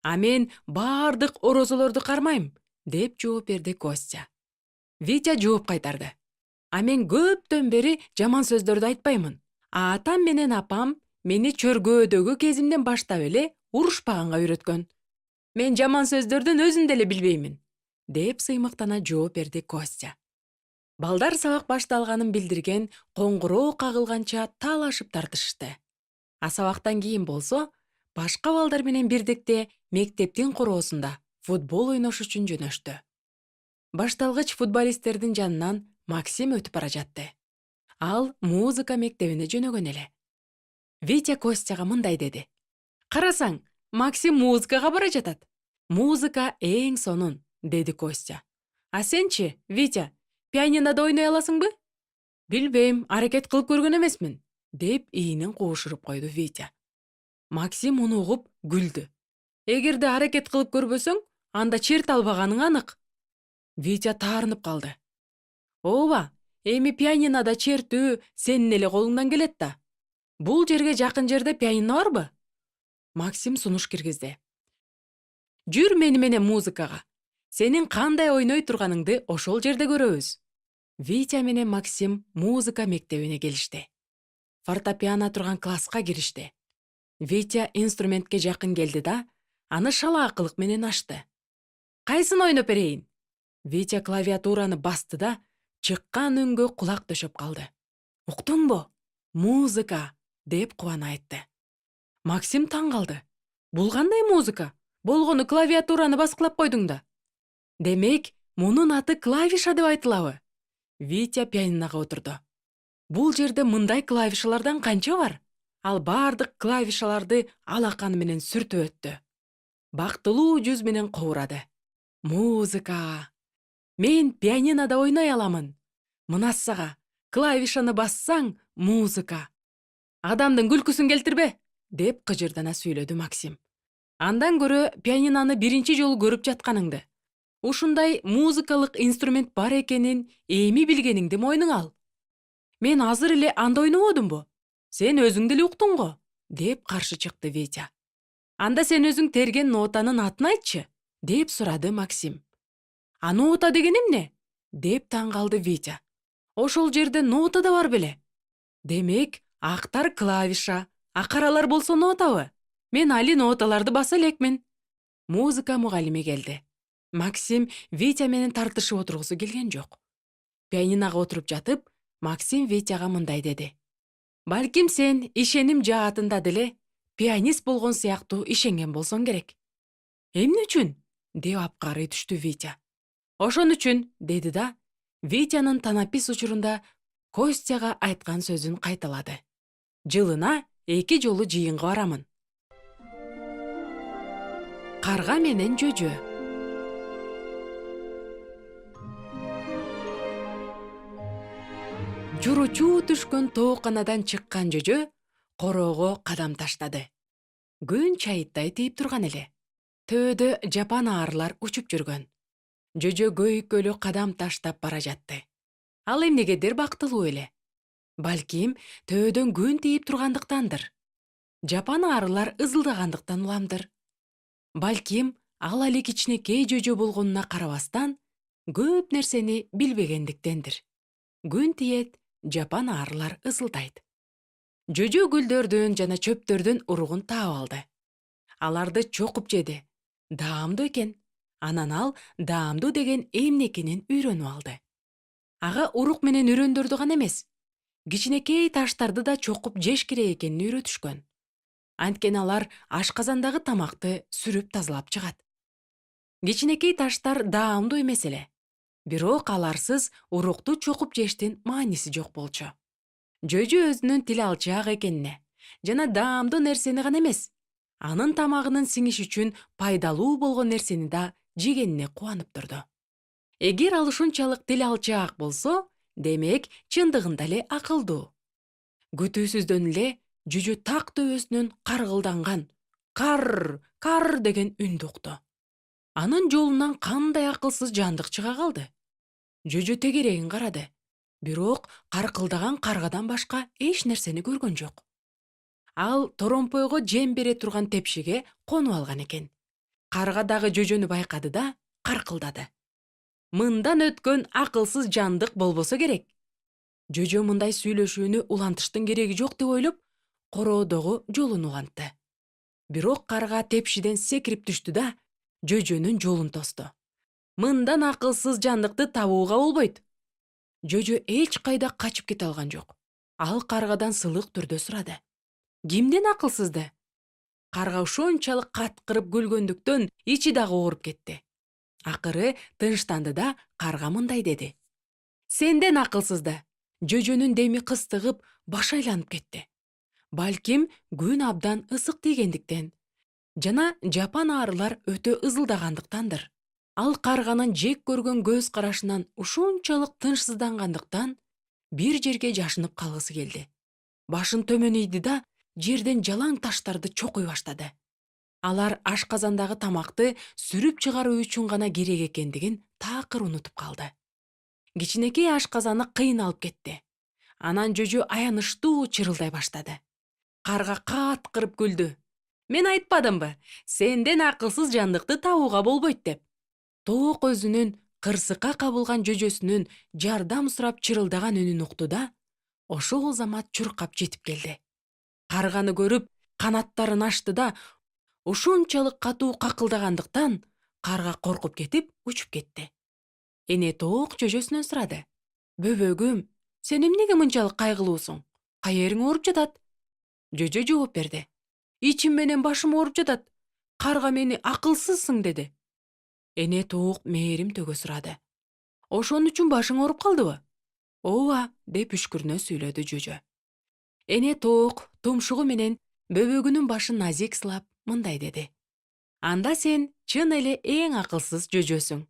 A: А мен бардык орозолорду кармайм", деп жооп берди Костя. Витя жооп кайтарды: "А мен көптөн бери жаман сөздөрдү айтпаймын. А атам менен апам мени чөргөөдөгү кезимден баштап эле урушпаганга үйрөткөн. Мен жаман сөздөрдүн өзүн деле билбеймин", деп сыймыктана жооп берди Костя. Балдар сабак башталганын билдирген коңгуроо кагылганча талашып тартышты. Сабактан кийин болсо, башка балдар менен бирдикте мектептин короосунда футбол ойнош үчүн жөнөштү. Башталгыч футболисттердин жанынан Максим өтүп бара жатты. Ал музыка мектебине жөнөгөн эле. Витя Костяга мындай деди: «Карасаң, Максим музыкага бара жатат». «Музыка эң сонун», деди Костя. «А сенчи, Витя, пианинода ойной аласыңбы?» «Билбейм, аракет кылып көргөн эмесмин», деп ийинин куушуруп койду Витя. Максим муну угуп күлдү. «Эгерде аракет кылып көрбөсөң, анда черт албаганың анык». Витя таарынып калды. «Ооба, эми пианинода чертүү сенин эле колуңдан келет да. Бул жерге жакын жерде пианино барбы?» Максим сунуш киргизди. «Жүр мени менен музыкага. Сенин кандай ойной турганыңды ошол жерде көрөбүз». Витя менен Максим музыка мектебине келишти. Фортепиано турган класска киришти. Витя инструментке жакын келди да, аны шалаакылык менен ачты. «Кайсын ойноп берейин?» Витя клавиатураны басты да, чыккан үнгө кулак төшөп калды. «Уктуңбу? Музыка!» деп кубана айтты. Максим таң калды. «Бул кандай музыка? Болгону клавиатураны баскылап койдуң да». «Демек, мунун аты клавиша деп айтылабы?» Витя пианиного отурду. «Бул жерде мындай клавишалардан канча бар?» Ал бардык клавишаларды алаканы менен сүртүп өттү. Бактылуу жүз менен кобурады. «Музыка! Мен пианинода ойной аламын. Мына сага, клавишаны бассаң, музыка. Адамдын күлкүсүн келтирбе!» деп кыжырдана сүйлөдү Максим. «Андан көрө пианиноны биринчи жолу көрүп жатканыңды, ушундай музыкалык инструмент бар экенин эми билгениңди мойнуңа ал. Мен азыр эле анда ойнободумбу? Сен өзүң деле уктуң го?» деп каршы чыкты Витя. «Анда сен өзүң терген нотанын атын айтчы?» деп сурады Максим. «А нота деген эмне?» деп таң калды Витя. «Ошол жерде нота да бар беле? Демек, актар клавиша, а каралар болсо нотабы? Мен али ноталарды баса элекмин». Музыка мугалими келди. Максим Витя менен тартышып отургусу келген жок. Пианинога отуруп жатып, Максим Витяга мындай деди: «Балким сен ишеним жаатында деле пианист болгон сыяктуу ишенген болсоң керек». «Эмне үчүн?» деп апкарый түштү Витя. «Ошон үчүн», деди да, Витянын танапис учурунда Костяга айткан сөзүн кайталады. «Жылына 2 жолу жыйынга барамын». Карга менен жөжө. Журучу түшкөн тооканадан чыккан жөжө короого кадам таштады. Күн чайыттай тийип турган эле. Төөдө жапан аарылар учуп жүргөн. Жөжө көйкөлүү кадам таштап бара жатты. Ал эмнегедир бактылуу эле. Балким төөдөн күн тийип тургандыктандыр. Жапан аарылар ызылдагандыктан уламдыр. Балким ал али кичинекей жөжө болгонуна карабастан, көп нерсени билбегендиктендир. Күн тиет, жапан аарылар ызылдайт. Жөжө гүлдөрдүн жана чөптөрдүн уругун таап алды. Аларды чокуп жеди. Даамдуу экен. Анан ал даамдуу деген эмне экенин үйрөнүп алды. Ага урук менен үрөндөрдү гана эмес, кичинекей таштарды да чокуп жеш керек экенин үйрөтүшкөн. Анткени алар ашказандагы тамакты сүрүп тазалап чыгат. Кичинекей таштар даамдуу эмес эле. Бирок аларсыз урукту чокуп жештин мааниси жок болчу. Жөжө өзүнүн тил алчаак экенине жана даамдуу нерсени гана эмес, анын тамагынын сиңиши үчүн пайдалуу болгон нерсени да жегенине кубанып турду. Эгер ал ушунчалык тил алчаак болсо, демек чындыгында эле акылдуу. Күтүүсүздөн эле жөжө так төбөсүнөн каргылданган кар деген үндү укту. Анын жолунан кандай акылсыз жандык чыга калды. Жөжө тегерегин карады, бирок каркылдаган каргадан башка эч нерсени көргөн жок. Ал торомпойго жем бере турган тепшиге конуп алган экен. Карга дагы жөжөнү байкады да каркылдады. Мындан өткөн акылсыз жандык болбосо керек. Жөжө мындай сүйлөшүүнү улантыштын кереги жок деп ойлоп, короодогу жолун улантты. Бирок карга тепшиден секирип түштү да жөжөнүн жолун тосту. Мындан акылсыз жандыкты табууга болбойт. Жөжө эч кайда качып кете алган жок. Ал каргадан сылык түрдө сурады: «Кимдин акылсызды?» Карга ошончолук каткырып күлгөндүктөн ичи дагы ооруп кетти. Акыры тынчтанды да карга мындай деди: «Сенден акылсызды». Жөжөнүн деми кыстыгып, башы айланып кетти. Балким күн абдан ысык тийгендиктен жана жапан арылар өтө ызылдагандыктандыр. Ал карганын жек көргөн көз карашынан ушунчалык тынчсыздангандыктан бир жерге жашынып калгысы келди. Башын төмөн ийди да жерден жалаң таштарды чокуй баштады. Алар ашказандагы тамакты сүрүп чыгаруу үчүн гана керек экендигин такыр унутуп калды. Кичинекей ашказаны кыйналып кетти. Анан жөжө аянычтуу чырылдай баштады. Карга каткырып күлдү: «Мен айтпадымбы, сенден акылсыз жандыкты табууга болбойт деп». Тоок өзүнүн кырсыкка кабылган жөжөсүнүн жардам сурап чырылдаган үнүн укту да, ошол замат чуркап жетип келди. Карганы көрүп, канаттарын ачты да, ушунчалык катуу какылдагандыктан карга коркуп кетип учуп кетти. Эне тоок жөжөсүнөн сурады: «Бөбөгүм, сен эмнеге мынчалык кайгылуусуң? Каериң ооруп жатат?» Жөжө жооп берди: «Ичим менен башым ооруп жатат. Карга мени акылсызсың деди». Эне тоок мээрим төгө сурады: «Ошон үчүн башың ооруп калдыбы?» «Ооба», деп үшкүрүнө сүйлөдү жөжө. Эне тоок тумшугу менен бөбөгүнүн башын назик сылап мындай деди: «Анда сен чын эле эң акылсыз жөжөсүң.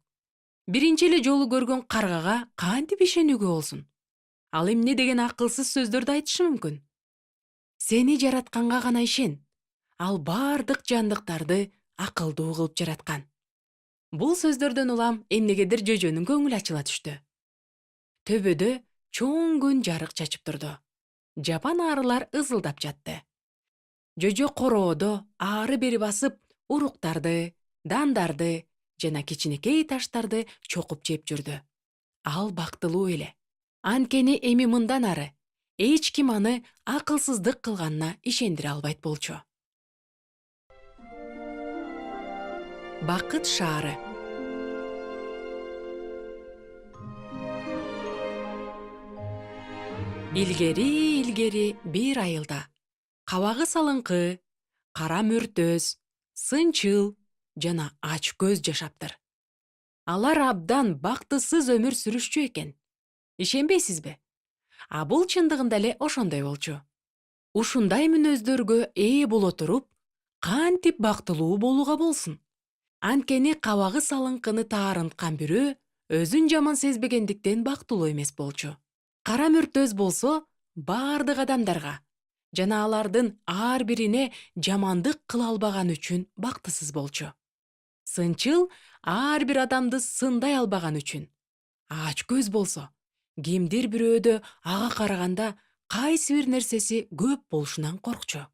A: Биринчи эле жолу көргөн каргага кантип ишенүүгө болсун? Ал эмне деген акылсыз сөздөрдү айтышы мүмкүн? Сени жаратканга гана ишен. Ал бардык жандыктарды акылдуу кылып жараткан». Бул сөздөрдөн улам эмнегедир жөжөнүн көңүлү ачыла түштү. Төбөдө чоң күн жарык чачып турду. Жапан арылар ызылдап жатты. Жөжө короодо ары бери басып, уруктарды, дандарды жана кичинекей таштарды чокуп жеп жүрдү. Ал бактылуу эле. Анткени эми мындан ары эч ким аны акылсыздык кылганына ишендире албайт болчу. Бакыт шаары. Илгери бир айылда кабагы салыңкы, кара мөртөз, сынчыл жана ач көз жашаптыр. Алар абдан бактысыз өмүр сүрүшчү экен. Ишенбейсизби? А бул чындыгында эле ошондой болчу. Ушундай мүнөздөргө ээ боло туруп, кантип бактылуу болууга болсун? Анткени кабагы салыңкыны таарынткан бирөө өзүн жаман сезбегендиктен бактылуу эмес болчу. Кара мөртөз болсо бардык адамдарга жана алардын ар бирине жамандык кыла албаган үчүн бактысыз болчу. Сынчыл ар бир адамды сындай албаган үчүн. Ач көз болсо кимдир бирөөдө ага караганда кайсы бир нерсеси көп болушунан коркчу.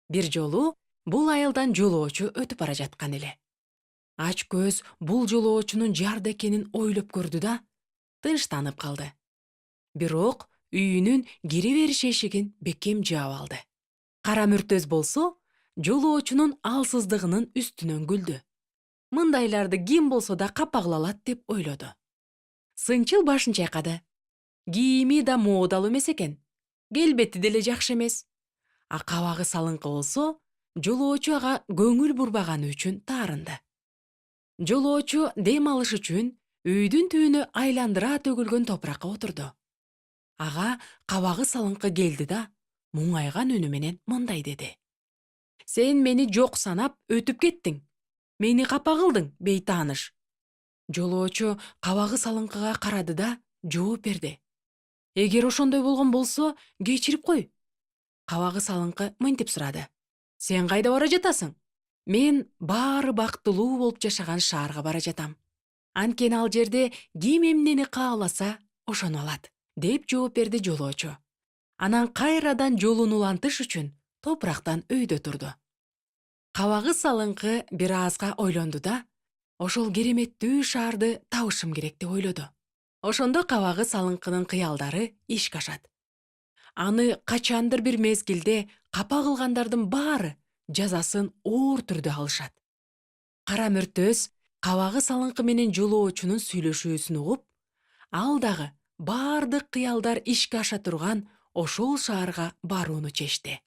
A: Бир жолу бул айылдан жолоочу өтүп бара жаткан эле. Ач көз бул жолоочунун жарды экенин ойлоп көрдү да, тынчтанып калды. Бирок үйүнүн кире бериш эшигин бекем жаап алды. Кара мөртөз болсо жолоочунун алсыздыгынын үстүнөн күлдү. Мындайларды ким болсо да капа кыла алат деп ойлоду. Сынчыл башын чайкады. Кийими да модалуу эмес экен. Келбети деле жакшы эмес. А кабагы салыңкы болсо, жолоочу ага көңүл бурбаганы үчүн таарынды. Жолоочу дем алыш үчүн үйдүн түбүнө айландыра төгүлгөн топуракка отурду. Ага кабагы салыңкы келди да, муңайган үнү менен мындай деди: «Сен мени жок санап өтүп кеттиң. Мени капа кылдың, бейтааныш». Жолоочу кабагы салыңкыга карады да жооп берди: «Эгер ошондой болгон болсо, кечирип кой». Кабагы салыңкы мынтип сурады: «Сен кайда бара жатасың?» «Мен баары бактылуу болуп жашаган шаарга бара жатам. Анткени ал жерде ким эмнени кааласа, ошону алат», деп жооп берди жолоочу. Анан кайрадан жолун улантыш үчүн топурактан өйдө турду. Кабагы салыңкы бир азга ойлонду да, ошол кереметтүү шаарды табышым керек деп ойлоду. Ошондо кабагы салыңкынын кыялдары ишке ашат. Аны качандыр бир мезгилде капа кылгандардын баары жазасын оор түрдө алышат. Кара мөртөз кабагы салыңкы менен жолоочунун сүйлөшүүсүн угуп, ал дагы бардык кыялдар ишке аша турган ошол шаарга барууну чечти.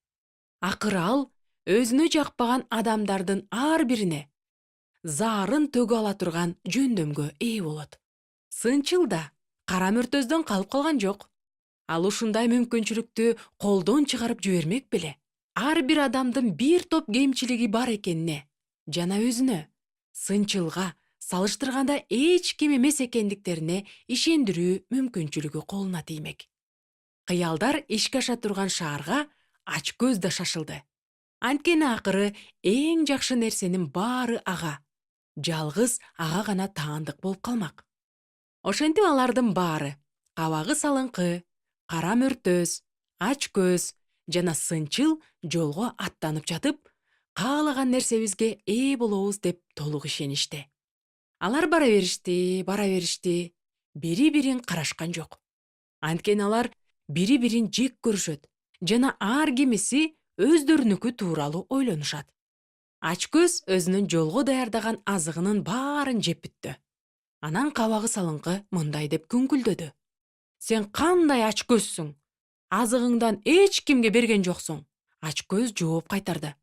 A: Акыры ал өзүнө жакпаган адамдардын ар бирине заарын төгө ала турган жөндөмгө ээ болот. Сынчыл да кара мөртөздөн калып калган жок. Ал ушундай мүмкүнчүлүктү колдон чыгарып жибермек беле. Ар бир адамдын бир топ кемчилиги бар экенине жана өзүнө сынчылга салыштырганда эч ким эмес экендиктерине ишендирүү мүмкүнчүлүгү колуна тиймек. Кыялдар ишке аша турган шаарга ач көз да шашылды. Анткени акыры эң жакшы нерсенин баары ага, жалгыз ага гана таандык болуп калмак. Ошентип алардын баары кабагы салыңкы, кара мөртөз, ач көз жана сынчыл жолго аттанып жатып, каалаган нерсебизге ээ болобуз деп толук ишеништи. Алар бара беришти, бири-бирин карашкан жок. Анткени алар бири-бирин жек көрүшөт жана ар кимиси өздөрүнүкү тууралуу ойлонушат. Ач көз өзүнүн жолго даярдаган азыгынын баарын жеп бүттү. Анан кабагы салыңкы мындай деп күңкүлдөдү: "Сен кандай ач көзсүң? Азыгыңдан эч кимге берген жоксуң." Ач көз жооп кайтарды: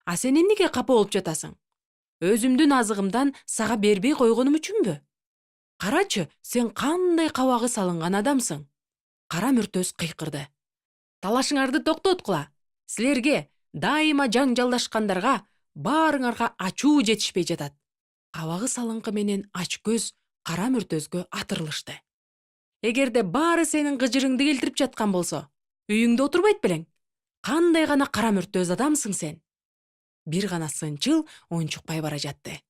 A: "А сен эмнеге капа болуп жатасың? Өзүмдүн азыгымдан сага бербей койгонум үчүнбү? Карачы, сен кандай кабагы салынган адамсың?" Кара мөртөз кыйкырды: "Талашыңарды токтоткула. Силерге, дайыма жаңжалдашкандарга, баарыңарга ачуу жетишпей жатат." Кабагы салыңкы менен ач көз кара мөртөзгө атырылышты. "Эгерде баары сенин кыжырыңды келтирип жаткан болсо, үйүңдө отурбайт белең? Кандай гана кара мөртөз адамсың сен?" Бир гана сынчыл унчукпай бара жатты.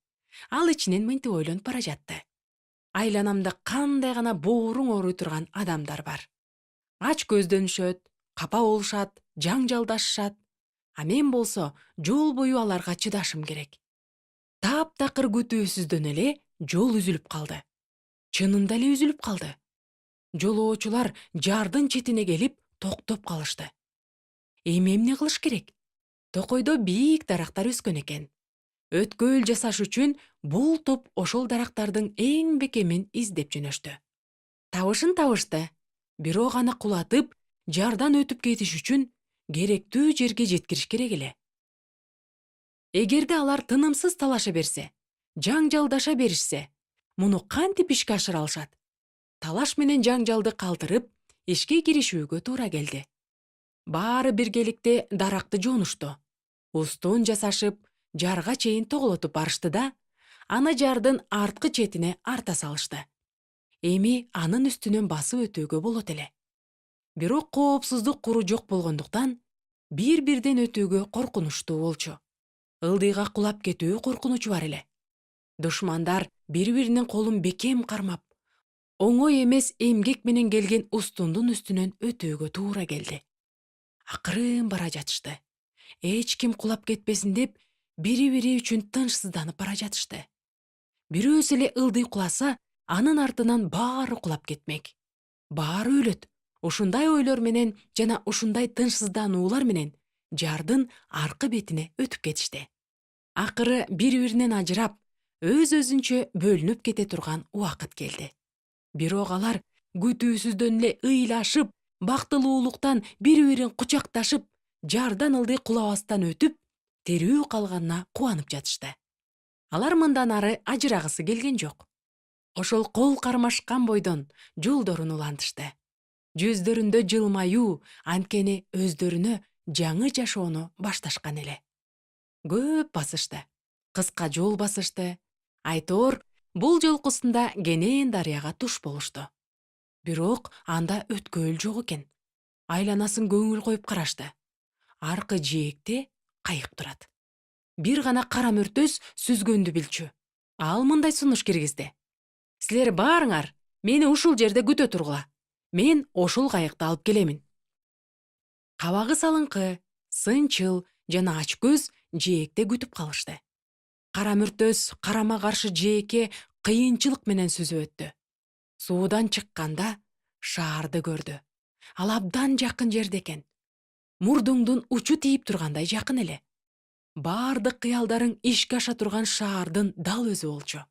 A: Ал ичинен мынтип ойлонуп бара жатты: "Айланамда кандай гана бооруң ооруй турган адамдар бар. Ач көздөнүшөт, капа болушат, жаңжалдашышат. А мен болсо жол бою аларга чыдашым керек." Таптакыр күтүүсүздөн эле жол үзүлүп калды. Чынында эле үзүлүп калды. Жолоочулар жардын четине келип токтоп калышты. Эми эмне кылыш керек? Токойдо бийик дарактар өскөн экен. Өткөөл жасаш үчүн бул топ ошол дарактардын эң бекемин издеп жөнөштү. Табышын табышты. Бирок аны кулатып, жардан өтүп кетиш үчүн керектүү жерге жеткириш керек эле. Эгерде алар тынымсыз талаша берсе, жаңжалдаша беришсе, муну кантип ишке ашыра алышат? Талаш менен жаңжалды калтырып, ишке киришүүгө туура келди. Баары биргеликте даракты жонушту. Устун жасашып, жарга чейин тоголотуп барышты да, аны жардын арткы четине арта салышты. Эми анын үстүнөн басып өтүүгө болот эле. Бирок коопсуздук куру жок болгондуктан, бир-бирден өтүүгө коркунучтуу болчу. Ылдыйга кулап кетүү коркунучу бар эле. Душмандар бири-биринин колун бекем кармап, оңой эмес эмгек менен келген устундун үстүнөн өтүүгө туура келди. Акырын бара жатышты. Эч ким кулап кетпесин деп, бири-бири үчүн тынчсызданып бара жатышты. Бирөөсү эле ылдый куласа, анын артынан баары кулап кетмек. Баары өлөт. Ушундай ойлор менен жана ушундай тынчсыздануулар менен жардын аркы бетине өтүп кетишти. Акыры бири-биринен ажырап, өз-өзүнчө бөлүнүп кете турган убакыт келди. Бирок алар күтүүсүздөн эле ыйлашып, бактылуулуктан бири-бирин кучакташып, жардан ылдый кулабастан өтүп, тирүү калганына кубанып жатышты. Алар мындан ары ажырагысы келген жок. Ошол кол кармашкан бойдон жолдорун улантышты. Жүздөрүндө жылмаюу, анткени өздөрүнө жаңы жашоону башташкан эле. Көп басышты. Кыска жол басышты. Айтор бул жолкусунда кенен дарыяга туш болушту. Бирок анда өткөөл жок экен. Айланасын көңүл коюп карашты. Аркы жээкте кайык турат. Бир гана кара мөртөз сүзгөндү билчү. Ал мындай сунуш киргизди: "Силер баарыңар мени ушул жерде күтө тургула. Мен ошол кайыкты алып келемин." Кабагы салыңкы, сынчыл жана ач көз жээкте күтүп калышты. Кара мөртөз карама каршы жээкке кыйынчылык менен сүзүп өттү. Суудан чыкканда шаарды көрдү. Ал абдан жакын жерде экен. Мурдуңдун учу тийип тургандай жакын эле. Бардык кыялдарың ишке аша турган шаардын дал өзү болчу.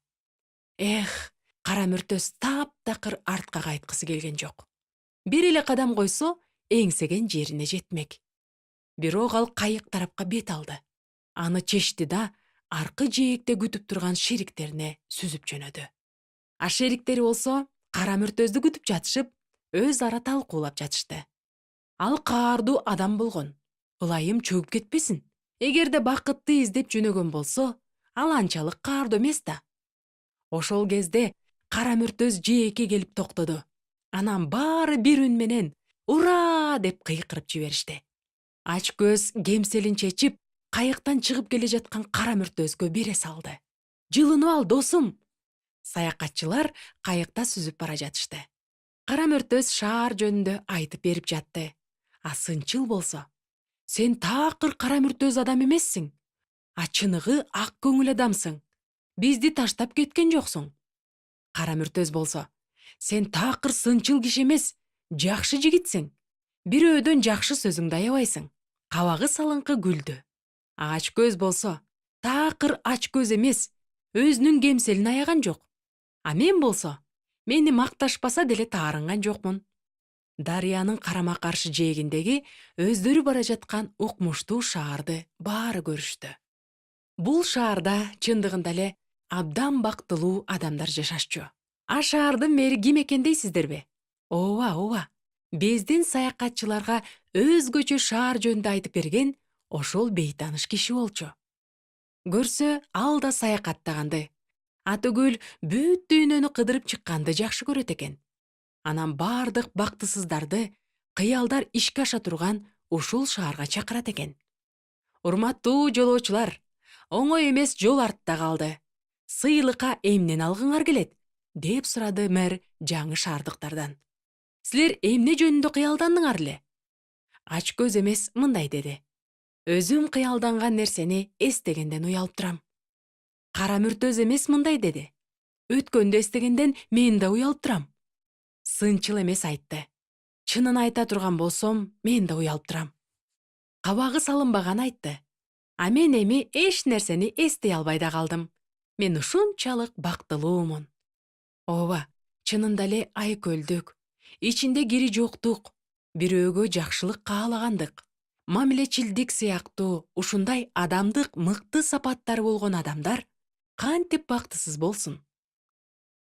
A: Эх, Кара мүртөз таптакыр артка кайткысы келген жок. Бир эле кадам койсо, эңсеген жерине жетмек. Бирок ал кайык тарапка бет алды. Аны чечти да аркы жээкте күтүп турган шериктерине сүзүп жөнөдү. А шериктери болсо кара мүртөздү күтүп жатышып, өз ара талкуулап жатышты. Ал каардуу адам болгон. Ылайым чөгүп кетпесин. Эгерде бакытты издеп жөнөгөн болсо, ал анчалык каардуу эмес да. Ошол кезде кара мүртөз жээкке келип токтоду. Анан баары бир үн менен «Ура!» деп кыйкырып жиберишти. Ач көз кемселин чечип, кайыктан чыгып келе жаткан кара мүртөзгө бере салды. «Жылынып ал, досум!» Саякатчылар кайыкта сүзүп бара жатышты. Кара мүртөз шаар жөнүндө айтып берип жатты. А Сынчыл болсо: «Сен такыр кара мүртөз адам эмессиң. А чыныгы ак көңүл адамсың. Бизди таштап кеткен жоксуң». Кара мүртөз болсо: «Сен такыр сынчыл киши эмес, жакшы жигитсиң. Бирөөдөн жакшы сөзүңдү аябайсың». Кабагы салыңкы күлдү. А ач көз болсо: «Такыр ач көз эмес, өзүнүн кемселин аяган жок. А мен болсо, мени макташпаса деле таарынган жокмун». Дарыянын карама каршы жээгиндеги өздөрү бара жаткан укмуштуу шаарды баары көрүштү. Бул шаарда чындыгында эле абдан бактылуу адамдар жашашчу. А шаардын мэри ким экен дейсиздерби? Ооба. Биздин саякатчыларга өзгөчө шаар жөнүндө айтып берген ошол бейтаныш киши болчу. Көрсө, ал да саякаттаганды, атүгүл бүт дүйнөнү кыдырып чыкканды жакшы көрөт экен. Анан бардык бактысыздарды кыялдар ишке аша турган ушул шаарга чакырат экен. Урматтуу жолоочулар, оңой эмес жол артта калды. Сыйлыкка эмнени алгыңар келет? Деп сурады мэр жаңы шаардыктардан. Силер эмне жөнүндө кыялдандыңар эле? Ач көз эмес мындай деди: «Өзүм кыялданган нерсени эстегенден уялып турам». Кара мүртөз эмес мындай деди: «Өткөндү эстегенден мен да уялып турам». Сынчыл эмес айтты: «Чынын айта турган болсом, мен да уялып турам». Кабагы салынбаган айтты: «А мен эми эч нерсени эстей албай да калдым. Мен ушунчалык бактылуумун». Ооба, чынында эле айкөлдүк, ичинде кири жоктук, бирөөгө жакшылык каалагандык, мамилечилдик сыяктуу ушундай адамдык мыкты сапаттары болгон адамдар кантип бактысыз болсун?